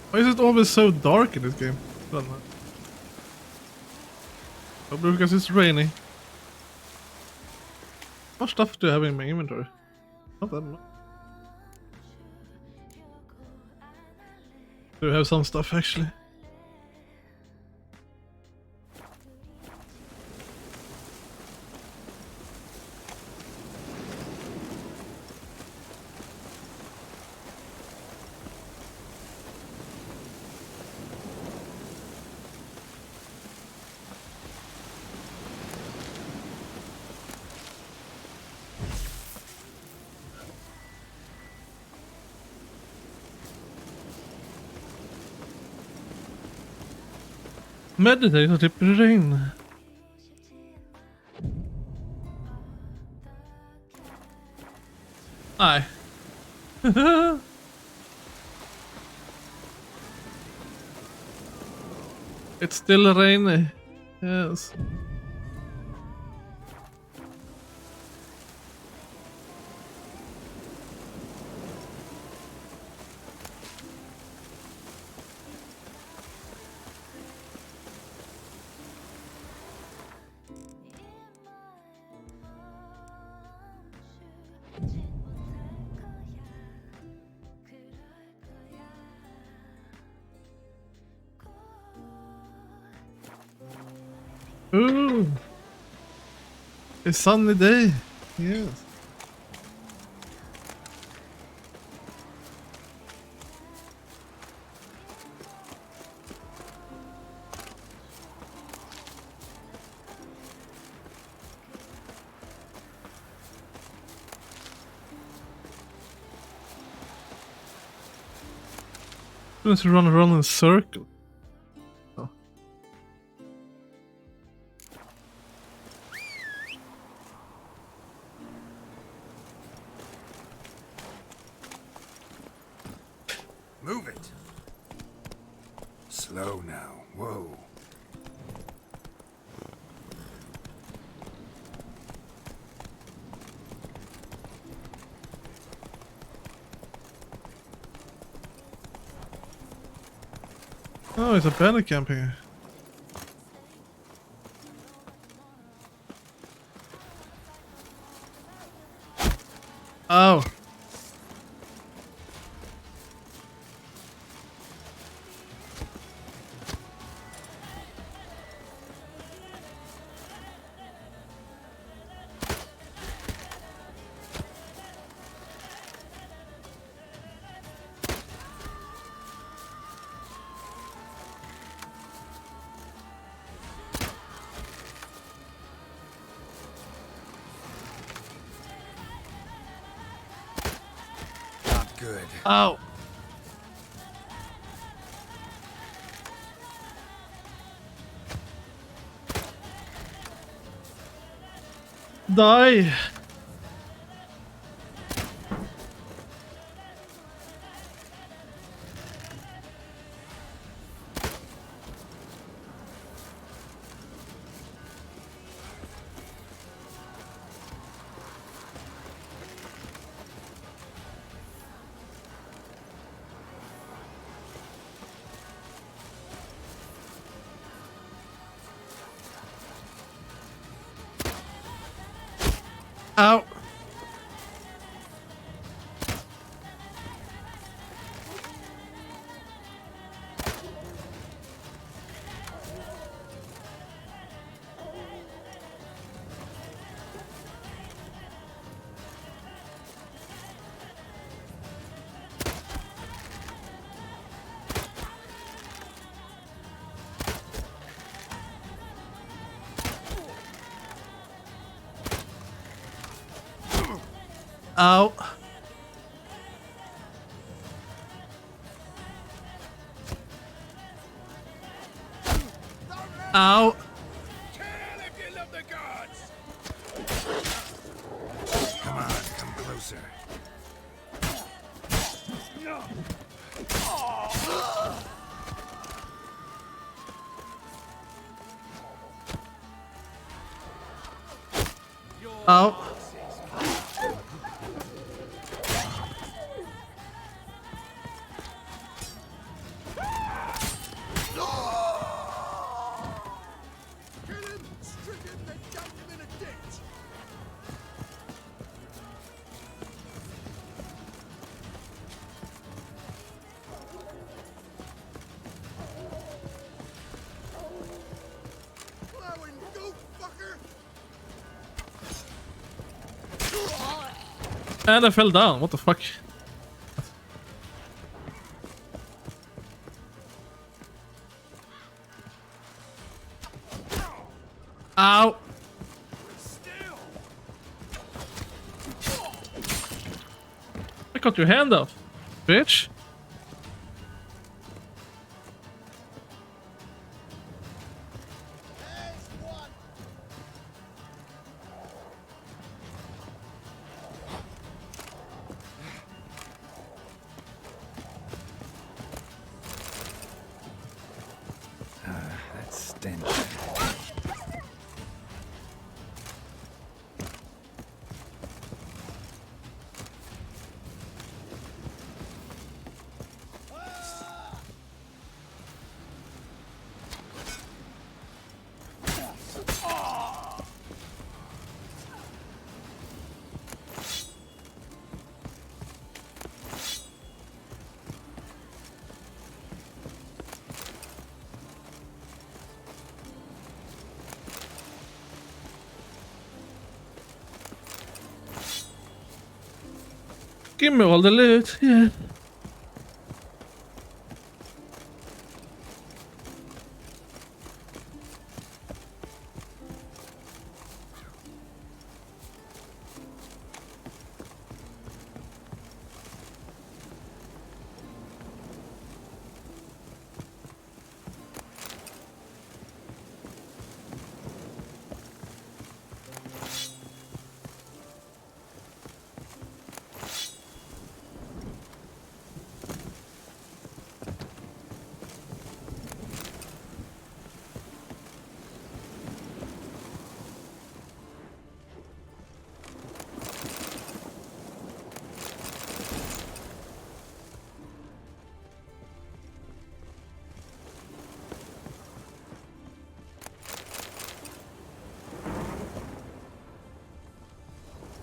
Why is it always so dark in this game? I don't know. Probably because it's rainy. How much stuff do I have in my inventory? Not that much. Do I have some stuff actually? Meditate så slipper det regn. Nej. It's still rainy. Yes. Ooh, a sunny day. Yes. Let's run around in a circle. Oh. Move it. Slow now. Whoa. Oh, it's a bandit camp here. Oh. Good. Ow. Die. Ow. Ow. Ow. Come on, come closer. Ow. And I fell down. What the fuck? Ow. I cut your hand off, bitch. That stench. Give me all the loot, yeah.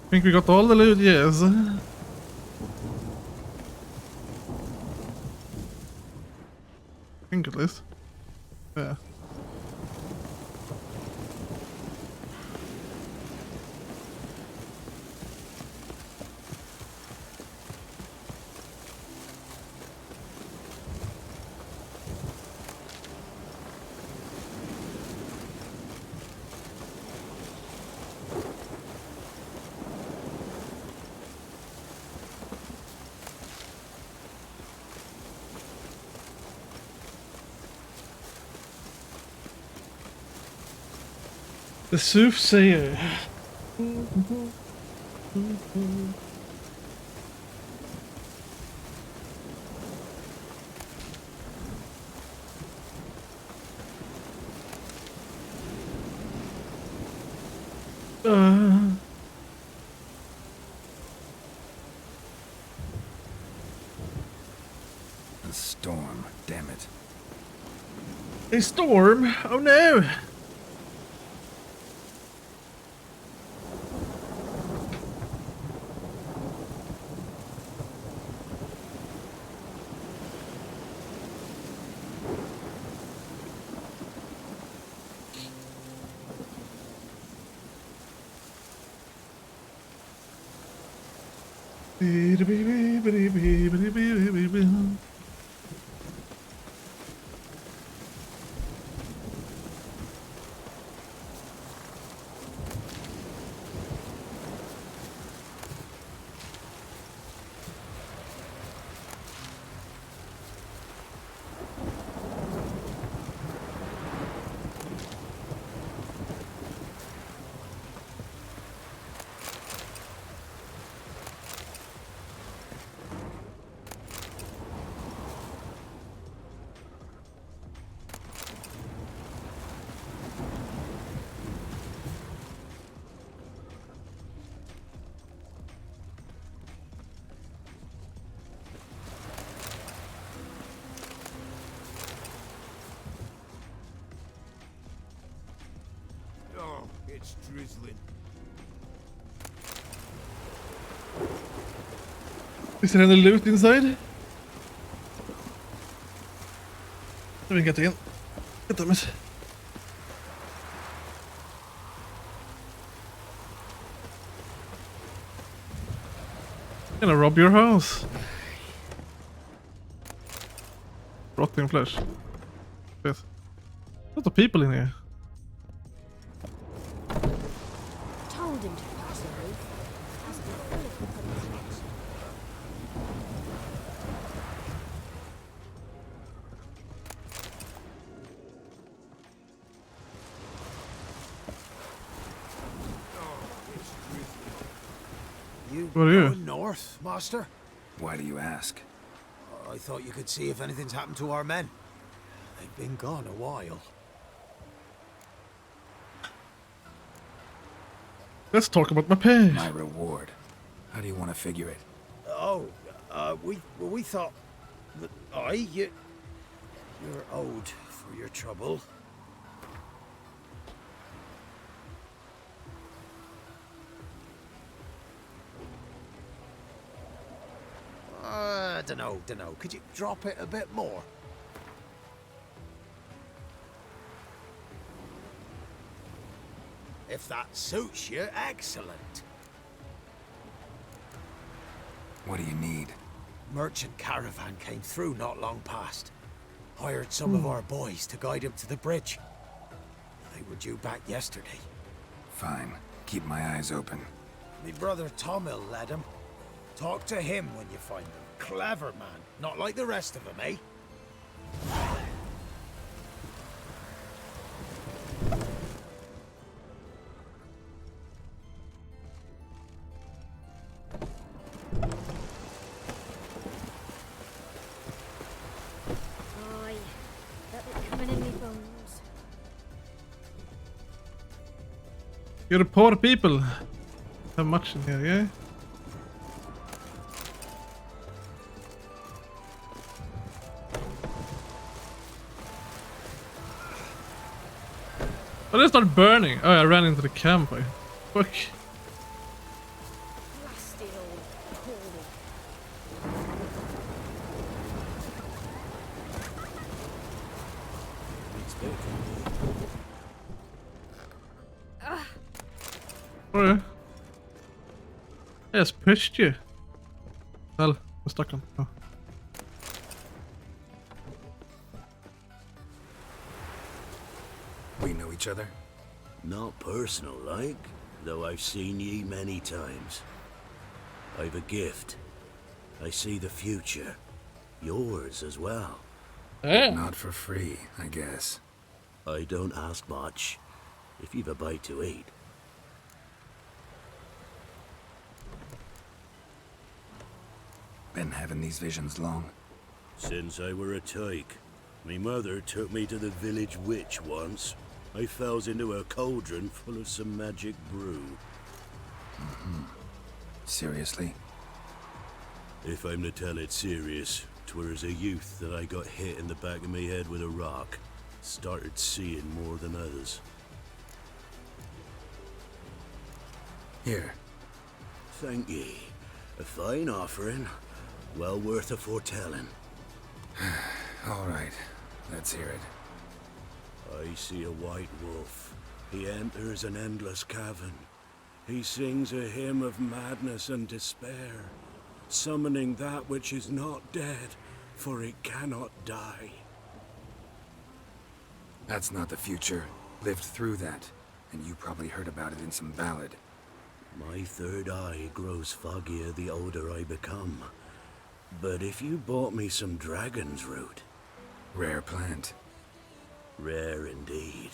I think we got all the loot, yes. I think at least. Yeah. The soothsayer. A storm, damn it. A storm? Oh no! it's drizzling. Is there any loot inside? Let me get in. Get them. Gonna rob your house. Rotting flesh. Yes. Lots of people in here. Told him to pass the roof. Has been full of compliments. You What are you? going north, Master? Why do you ask? I thought you could see if anything's happened to our men. They've been gone a while. Let's talk about my pay. My reward. How do you want to figure it? Oh, we thought that you're owed for your trouble. Dunno. Could you drop it a bit more? If that suits you, excellent. What do you need? Merchant caravan came through not long past. Hired some of our boys to guide him to the bridge. They were due back yesterday. Fine. Keep my eyes open. Me brother Tom'll led him. Talk to him when you find him. Clever man. Not like the rest of them, eh? Aye, that bit coming in me bones. You're poor people. Have much in here, yeah? Oh, they start burning. Oh, I ran into the camp. Fuck. Blasted old Corey. Oh, yeah. I just pushed you. Well, I'm stuck on. Oh. We know each other? Not personal like, though I've seen ye many times. I've a gift. I see the future. Yours as well. Not for free, I guess. I don't ask much. If you've a bite to eat. Been having these visions long? Since I were a tyke. Me mother took me to the village witch once. I fells into a cauldron full of some magic brew. Seriously? If I'm to tell it serious, 'twere as a youth that I got hit in the back of me head with a rock. Started seeing more than others. Here. Thank ye. A fine offering. Well worth a foretelling. All right. Let's hear it. I see a white wolf. He enters an endless cavern. He sings a hymn of madness and despair, summoning that which is not dead, for it cannot die. That's not the future. Lived through that, and you probably heard about it in some ballad. My third eye grows foggier the older I become. But if you bought me some dragon's root... Rare plant. Rare indeed.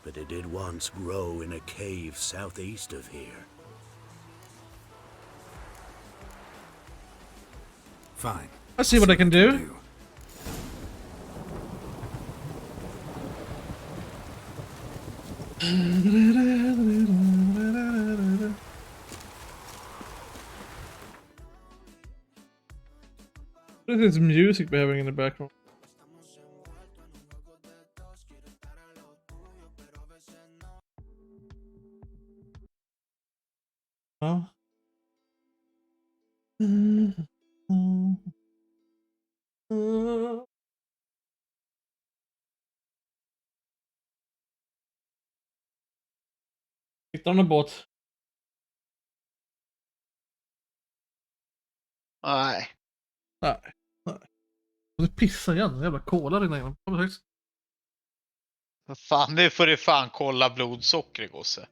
But it did once grow in a cave southeast of here. Fine. I see what I can do. What is this music we're having in the background? Ja. Hittar du någon båt? Nej. Nej. Nej. Du pissar igen. Jävla cola rinner igenom. Vad fan, nu får du fan kolla blodsocker, gosse.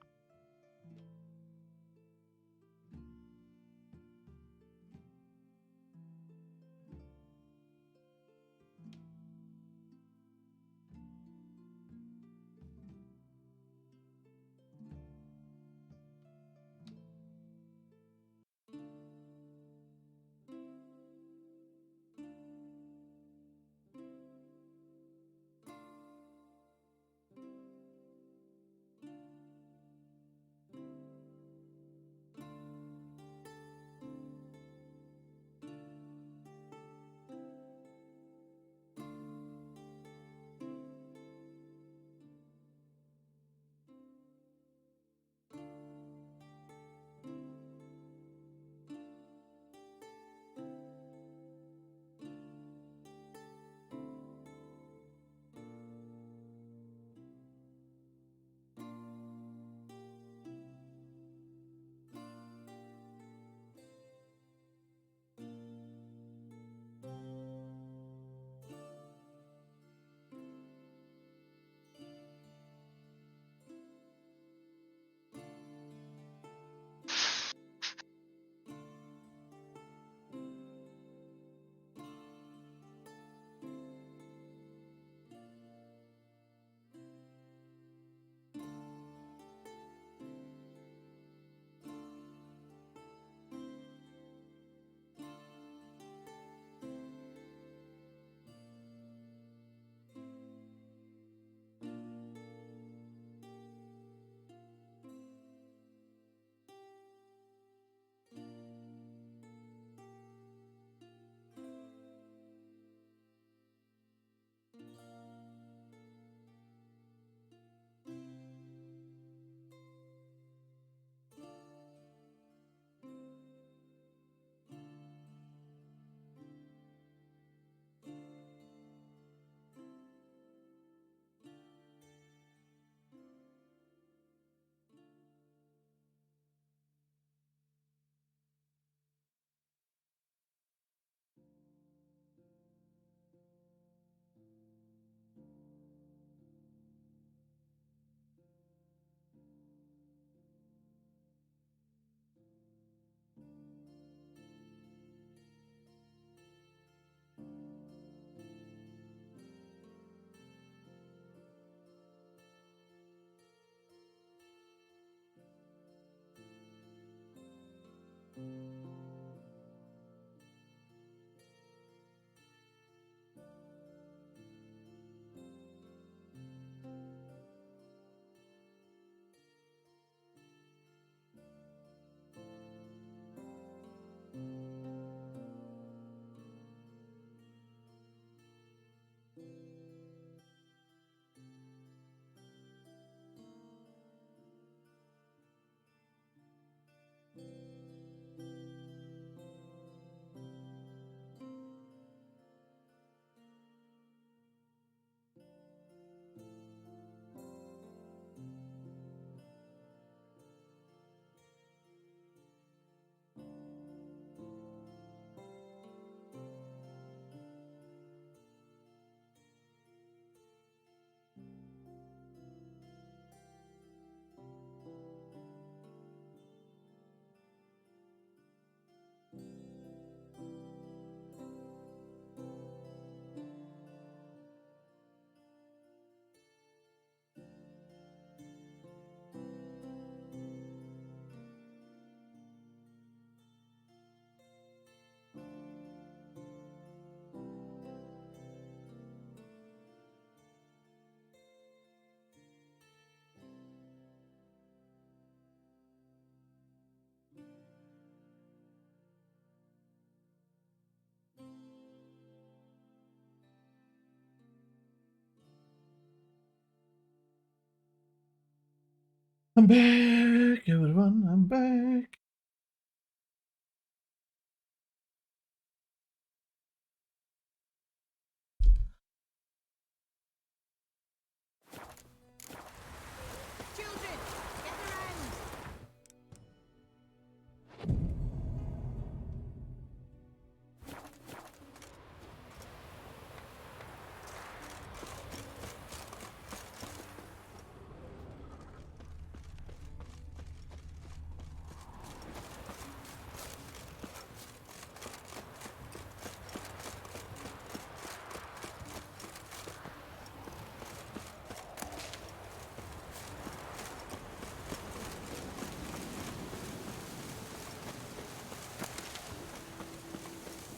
I'm back, everyone, I'm back.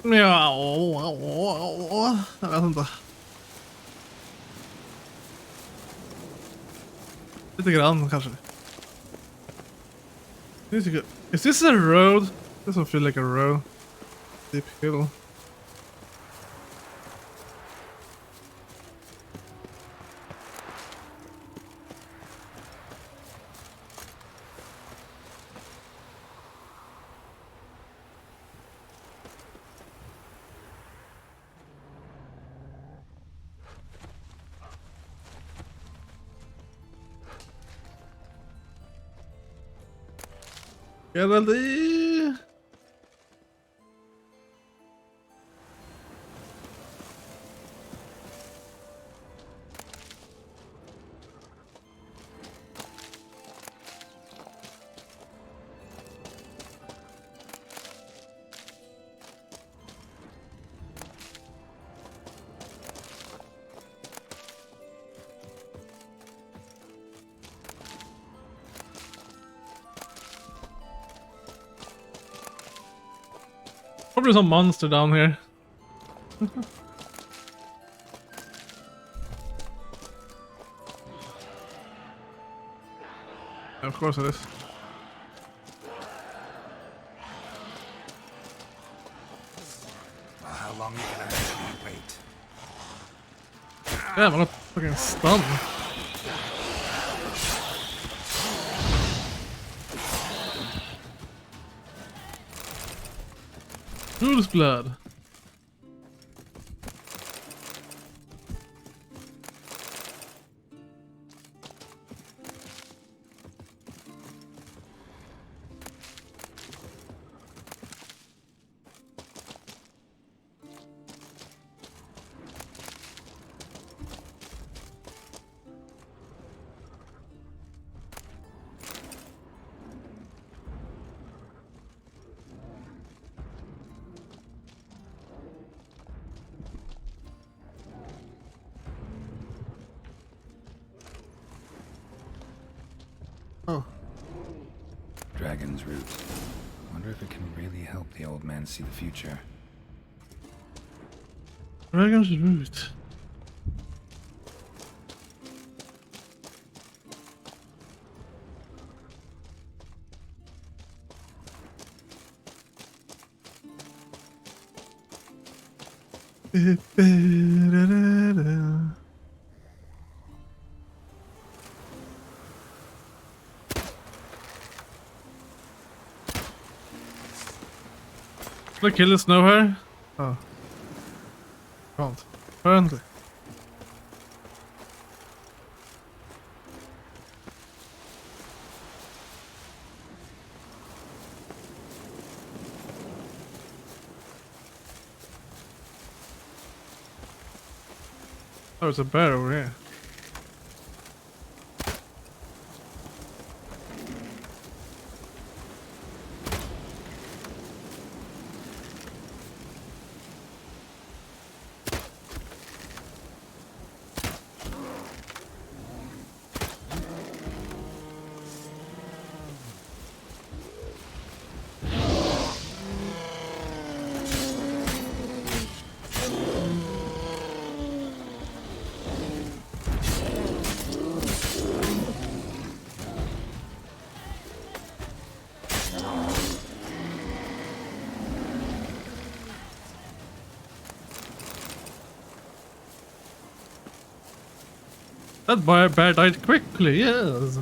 Ja, jag vet inte. Lite grann kanske. Is this a road? Doesn't feel like a road. Deep hill. Geraldine! Probably some monster down here. Of course it is. Well, how long are you gonna make me wait? Damn, I got fucking stunned. Fool's blood. Oh. Dragon's root. Wonder if it can really help the old man see the future. Dragon's root. Should I kill the snow hare? Oh. Can't. Apparently. Oh, there's a bear over here. That bear died quickly, yes.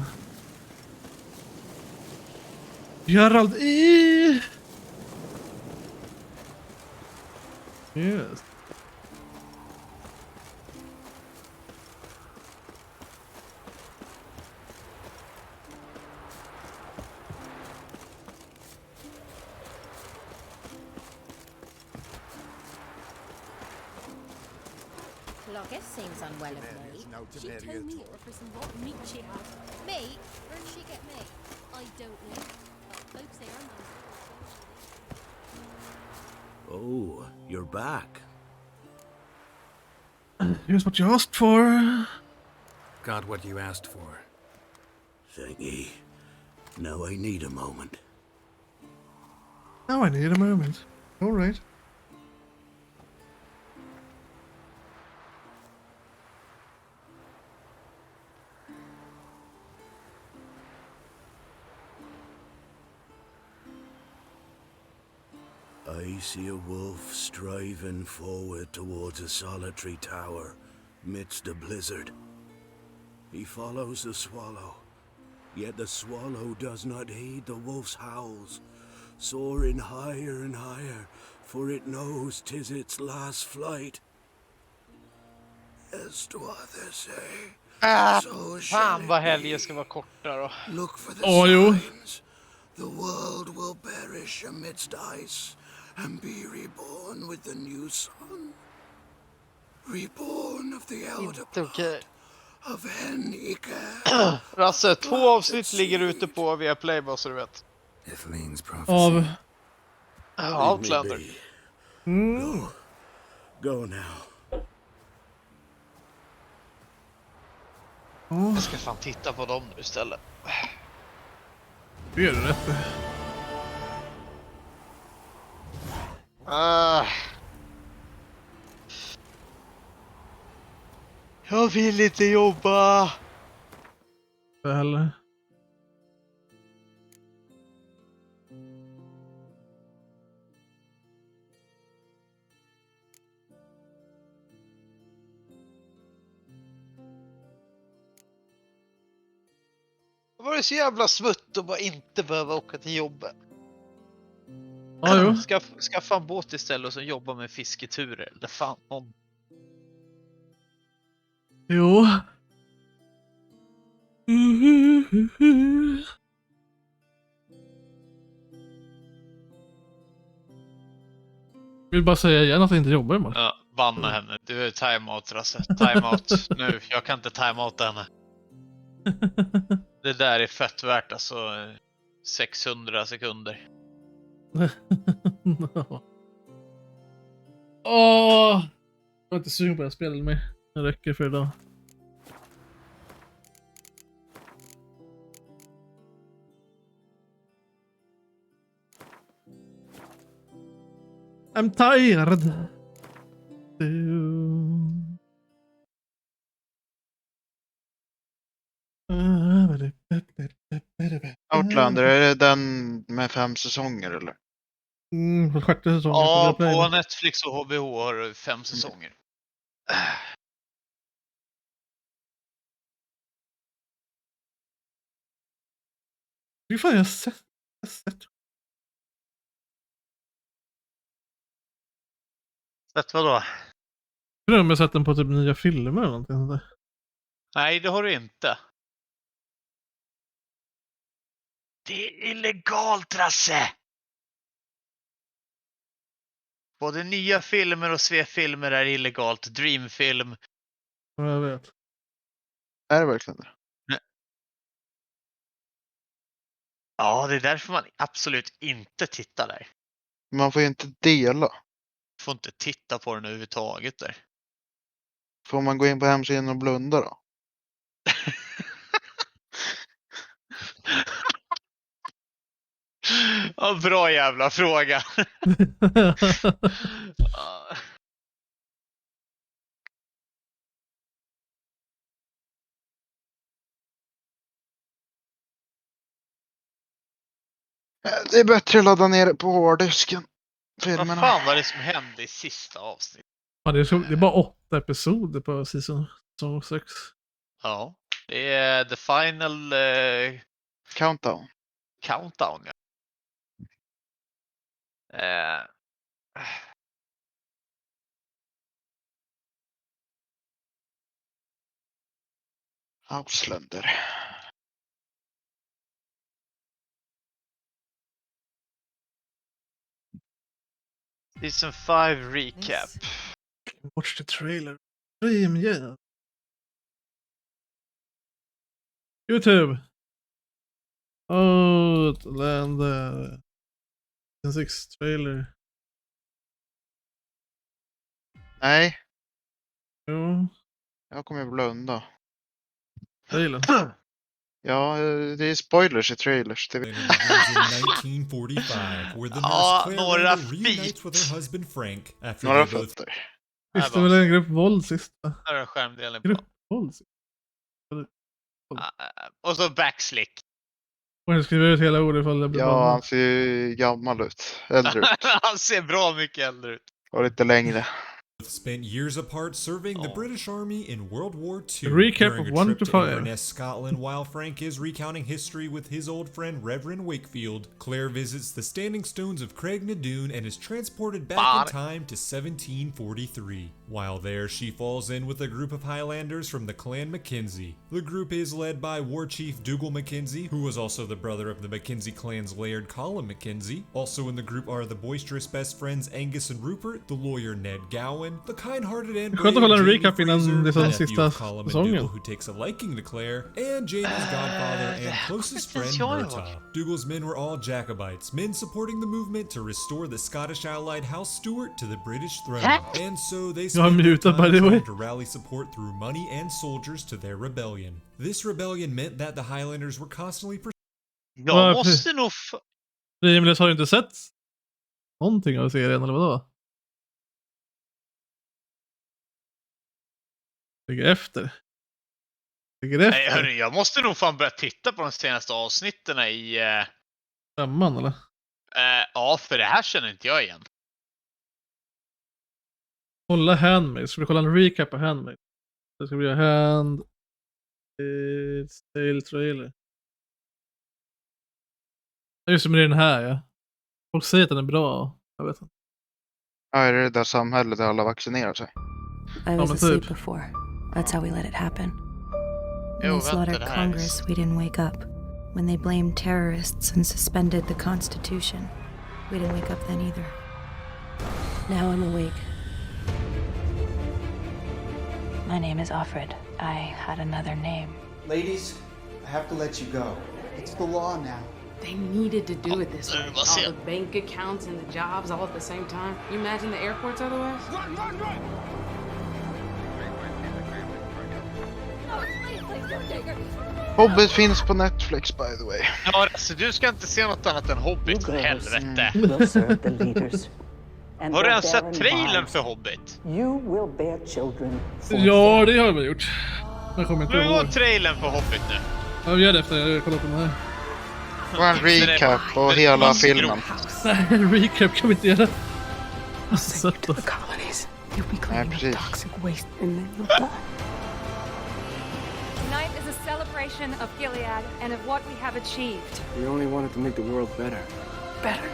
Gerald E. Yes. Cloggis seems unwell of late. She told me it represents what meat she has. Meat? Where did she get meat? I don't know. But folks say her mum's. Oh, you're back. Here's what you asked for. Got what you asked for. Thingy. Now I need a moment. Now I need a moment. Alright. I see a wolf striving forward towards a solitary tower midst a blizzard. He follows the swallow, yet the swallow does not heed the wolf's howls, soaring higher and higher, for it knows 'tis its last flight. As to others say, so shall Fan vad it helgen be. ska vara korta då. Look for the jo. signs. The world will perish amidst ice and be reborn with the new sun. Reborn of the elder blood of Henike. Rasse, 2 avsnitt ligger ute på Viaplay bara så du vet. Av... Outlander. Go now. Jag ska fan titta på dem nu istället. Det gör du rätt. Jag vill inte jobba. Det heller. Det var så jävla smutt att bara inte behöva åka till jobbet. Ja, jo. Skaffa en båt istället och så jobba med fisketurer. Det fan om. Jo. Vill bara säga igen att jag inte jobbar imorgon. Ja, banna henne. Du är timeout, Rasse. Timeout nu. Jag kan inte timeouta henne. Det där är fett värt, alltså 600 sekunder. Åh! Jag är inte sugen på att spela med. Det räcker för idag. I'm tired. Outlander, är det den med 5 säsonger eller? På 6:e säsongen. Ja, på Netflix och HBO har du 5 säsonger. Hur fan jag har sett? Sett vad då? Jag tror jag har sett den på typ nya filmer eller någonting sånt där. Nej, det har du inte. Det är illegalt, Rasse! Både nya filmer och svefilmer är illegalt. Dreamfilm. Ja, jag vet. Är det verkligen det? Nej. Ja, det är därför man absolut inte tittar där. Man får ju inte dela. Du får inte titta på den överhuvudtaget där. Får man gå in på hemsidan och blunda då? Ja, bra jävla fråga. Det är bättre att ladda ner på hårddisken. Vad fan var det som hände i sista avsnittet? Ja, det är bara 8 episoder på säsong 6. Ja, det är the final Countdown. Countdown, ja. Outlander. Season 5 recap. Watch the trailer. Stream, yeah. YouTube. Outlander. Season 6 trailer. Nej. Jo. Jag kommer blunda. Trailer. Ja, det är spoilers i trailers. Det... 1945, where the nurse Claire några reunites with her husband Frank after Några they both... fötter. Visst, det var en grupp våld sist. Här är skärmdelen. Grupp våld sist. Och så backslick. Och jag skriver ut hela ordet ifall det blir Ja, bra. han ser ju gammal ut. Äldre ut. Han ser bra mycket äldre ut. Och lite längre. Spent years apart serving the British Army in World War II. Recap During of a 1 trip to to 5. Inverness, Scotland, while Frank is recounting history with his old friend Reverend Wakefield, Claire visits the standing stones of Craignadoon and is transported back in time to 1743. While there, she falls in with a group of Highlanders from the Clan Mackenzie. The group is led by War Chief Dougal Mackenzie, who was also the brother of the Mackenzie clan's Laird Colin Mackenzie. Also in the group are the boisterous best friends Angus and Rupert, the lawyer Ned Gowan, the kind-hearted and brave Jamie Fraser, the nephew of Colin Dougal who takes a liking to Claire, and Jamie's godfather and closest friend Murtaugh. Dougal's men were all Jacobites, men supporting the movement to restore the Scottish allied House Stuart to the British throne. And so they spent their time trying to rally support through money and soldiers to their rebellion. This rebellion meant that the Highlanders were constantly Jag måste nog... Rimles har ju inte sett någonting av serien, eller vadå? Ligger efter. Nej, hörru, jag måste nog fan börja titta på de senaste avsnitten i... Samman, eller? Ja, för det här känner inte jag igen. Kolla Handmaid. Ska vi kolla en recap på Handmaid? Det ska bli Sale Trailer. Just med den här, ja. Folk säger att den är bra. Jag vet inte. Ja, är det där samhället där alla vaccinerar sig? I was asleep before. That's how we let it happen. When they slaughtered Congress, we didn't wake up. When they blamed terrorists and suspended the Constitution, we didn't wake up then either. Now I'm awake. My name is Offred. I had another name. Ladies, I have to let you go. It's the law now. They needed to do it this way. All the bank accounts and the jobs all at the same time. You imagine the airports otherwise? Run, run, run! Hobbit finns på Netflix, by the way. Ja, alltså du ska inte se något annat än Hobbit, för helvete. Har du ens sett trailern för Hobbit? Ja, det har vi gjort. Jag kommer inte ihåg. ihåg. Hur går trailern för Hobbit nu? Ja, vi gör det efter jag kollar på den här. Det var en recap på hela filmen. Nej, en recap kan vi inte göra. Nej, precis. Tonight is a celebration of Gilead and of what we have achieved. We only wanted to make the world better. Better.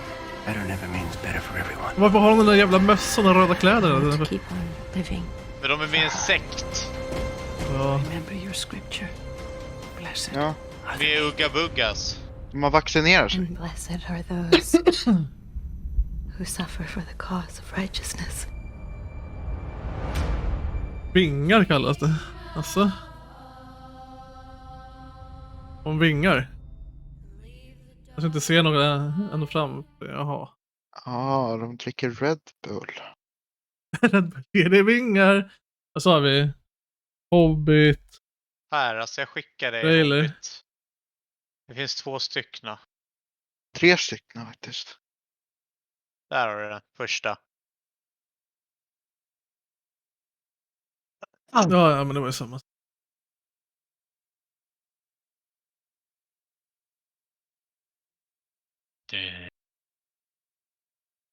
Better never means better for everyone. Varför har de den där jävla mössan och röda kläder? Keep on living. Men de är med i en sekt. Ja. Remember your scripture. Blessed. Ja. Med Ugga Buggas. De har vaccinerat sig. And blessed are those who suffer for the cause of righteousness. Vingar kallas det. Alltså. Om vingar. Jag ska inte se några ända fram. Jaha. Ja, de dricker Red Bull. Red Bull. Är det vingar? Vad sa vi? Hobbit. Här, alltså jag skickar dig Trailer. Hobbit. Det finns 2 stycken. 3 stycken faktiskt. Där har du den första. Ja, men det var ju samma.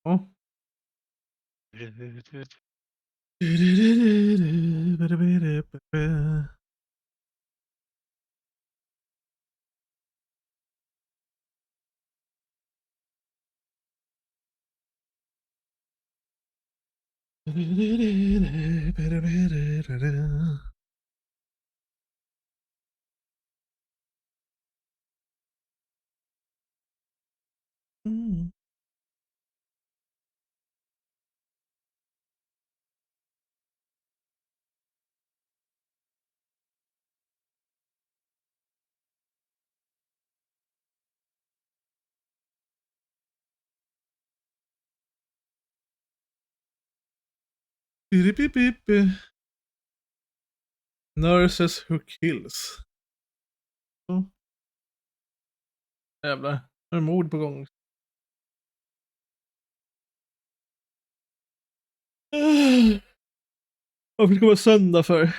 Ja. Mm. Nurses who kills. Så. Jävlar. Nu är mord på gång. Varför ska det vara söndag för?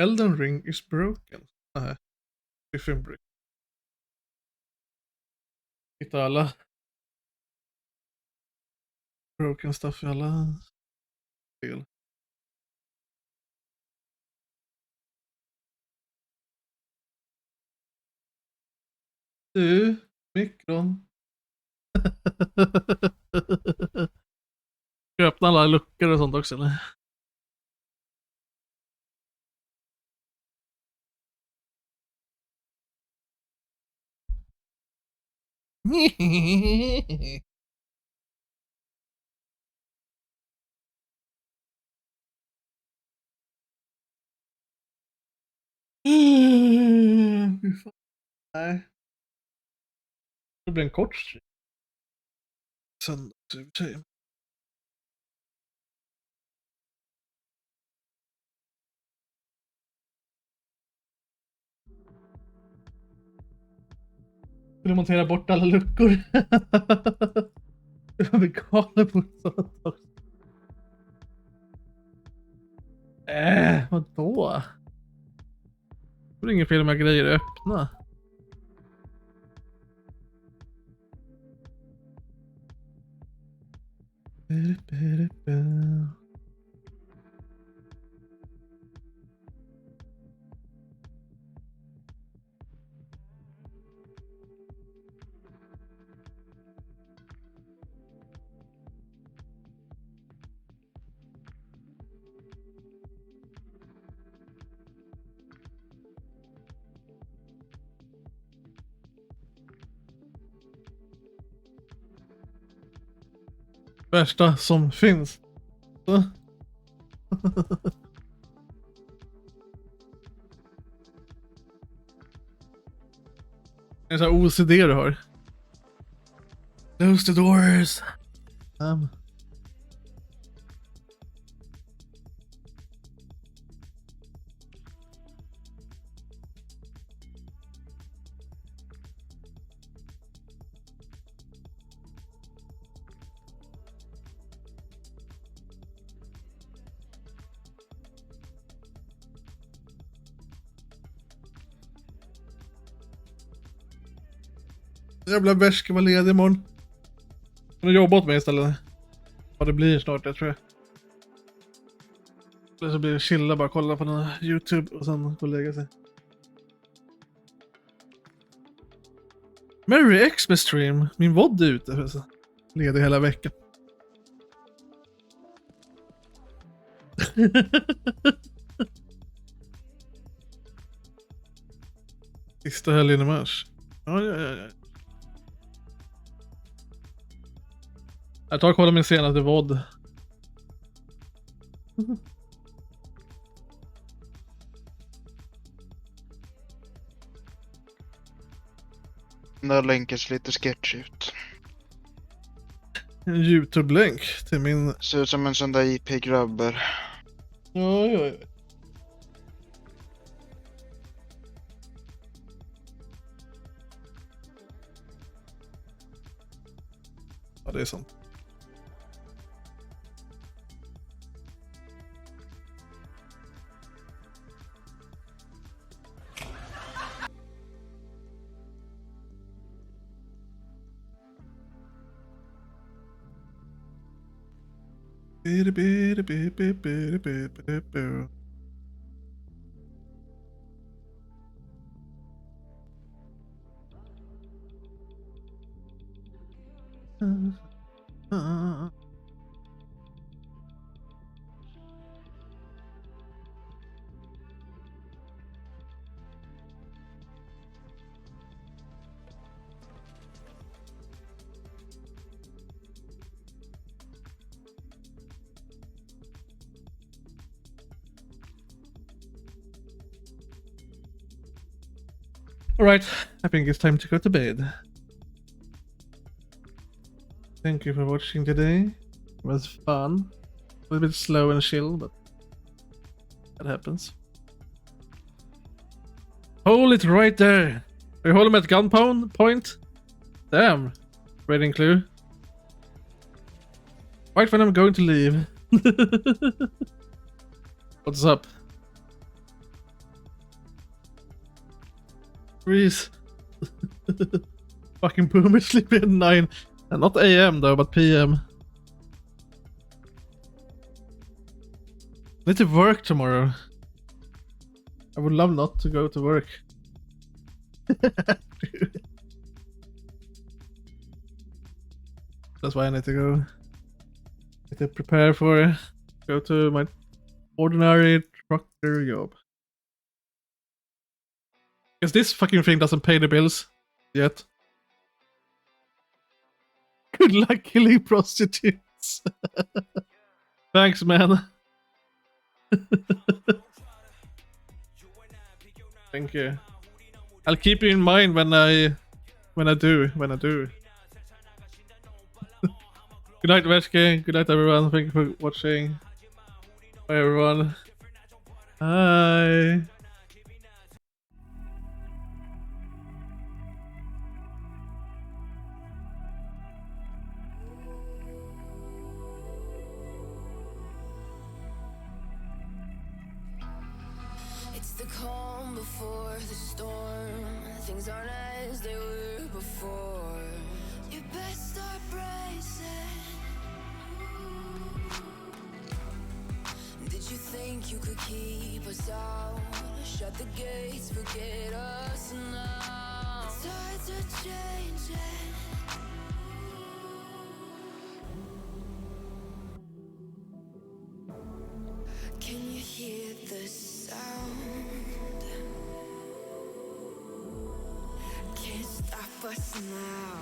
Elden Ring is broken. Nej. Griffin Brick. Hitta alla broken stuff i alla spel. Du, mikron. Ska jag öppna alla luckor och sånt också eller? Fy fan. Nej. Det blir en kort stream. Söndag. Skulle montera bort alla luckor. Det var veganer på sånt också. Vadå? Det är ingen fel med grejer öppna. Värsta som finns. Det är så här OCD du har. Close the doors. Jävla bärs ska vara ledig imorgon. Kan du jobba åt mig istället? Ja, det blir snart, jag tror jag. Eller så blir det chilla, bara kolla på någon YouTube och sen gå och lägga sig. Merry Xmas stream. Min vod är ute för så. Ledig hela veckan. Sista helgen i mars. Ja. Jag tar och kollar min senaste vod. Där länkas lite sketch ut. En YouTube-länk till min... Ser ut som en sån där IP-grabber. Ja. Ja, det är sant. Alright, I think it's time to go to bed. Thank you for watching today. It was fun. A little bit slow and chill, but that happens. Hold it right there. Are you holding at gunpoint point? Damn. Raiding clue. Right when I'm going to leave. What's up? Freeze. Fucking boomer sleeping at 9. Not AM though, but PM. Need to work tomorrow. I would love not to go to work. That's why I need to go. Need to prepare for go to my ordinary trucker job. Because this fucking thing doesn't pay the bills yet. Good luck killing prostitutes. Thanks, man. Thank you. I'll keep you in mind when I do. Good night, Veski. Good night, everyone. Thank you for watching. Bye, everyone. Bye. It's the calm before the storm. Things aren't as they were before. You best start bracing. Did you think you could keep us out? Shut the gates, forget us now. Tides are changing. Can you hear the sound? Can't stop us now.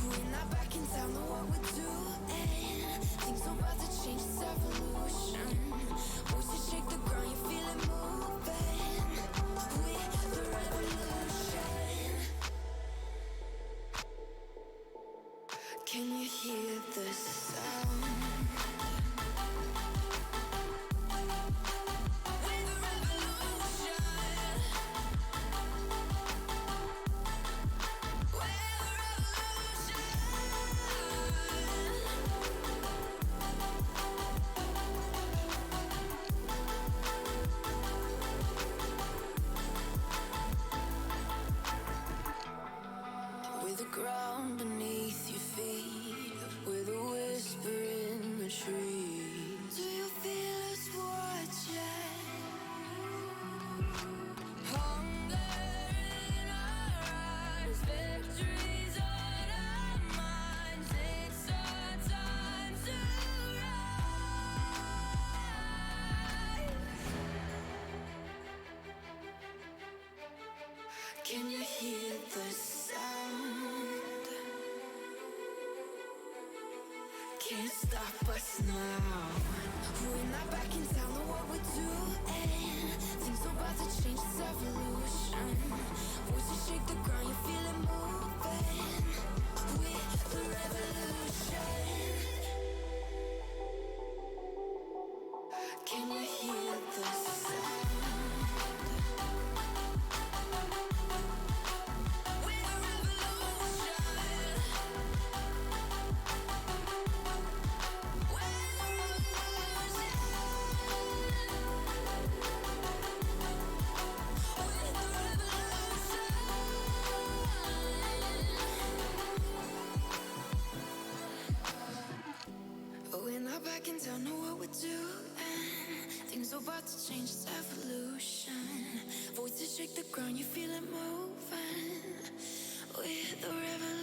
We're not back in town, know what we're doing. Things are about to change, it's evolution. Voices shake the ground, you feel it moving. We're the revolution. Can you hear the sound? With the ground beneath your feet, with a whisper in the trees. Do you feel us watching? Hunger in our eyes, victories on our minds. It's our time to rise. Can you hear the sound? Can't stop us now. We're not back in town, know what we're doing. Things are about to change, it's evolution. Voices shake the ground, you feel it moving. We're the revolution. Can you hear the sound? We're not back in town, know what we're doing. Things are about to change, it's evolution. Voices shake the ground, you feel it moving. We're the revolution.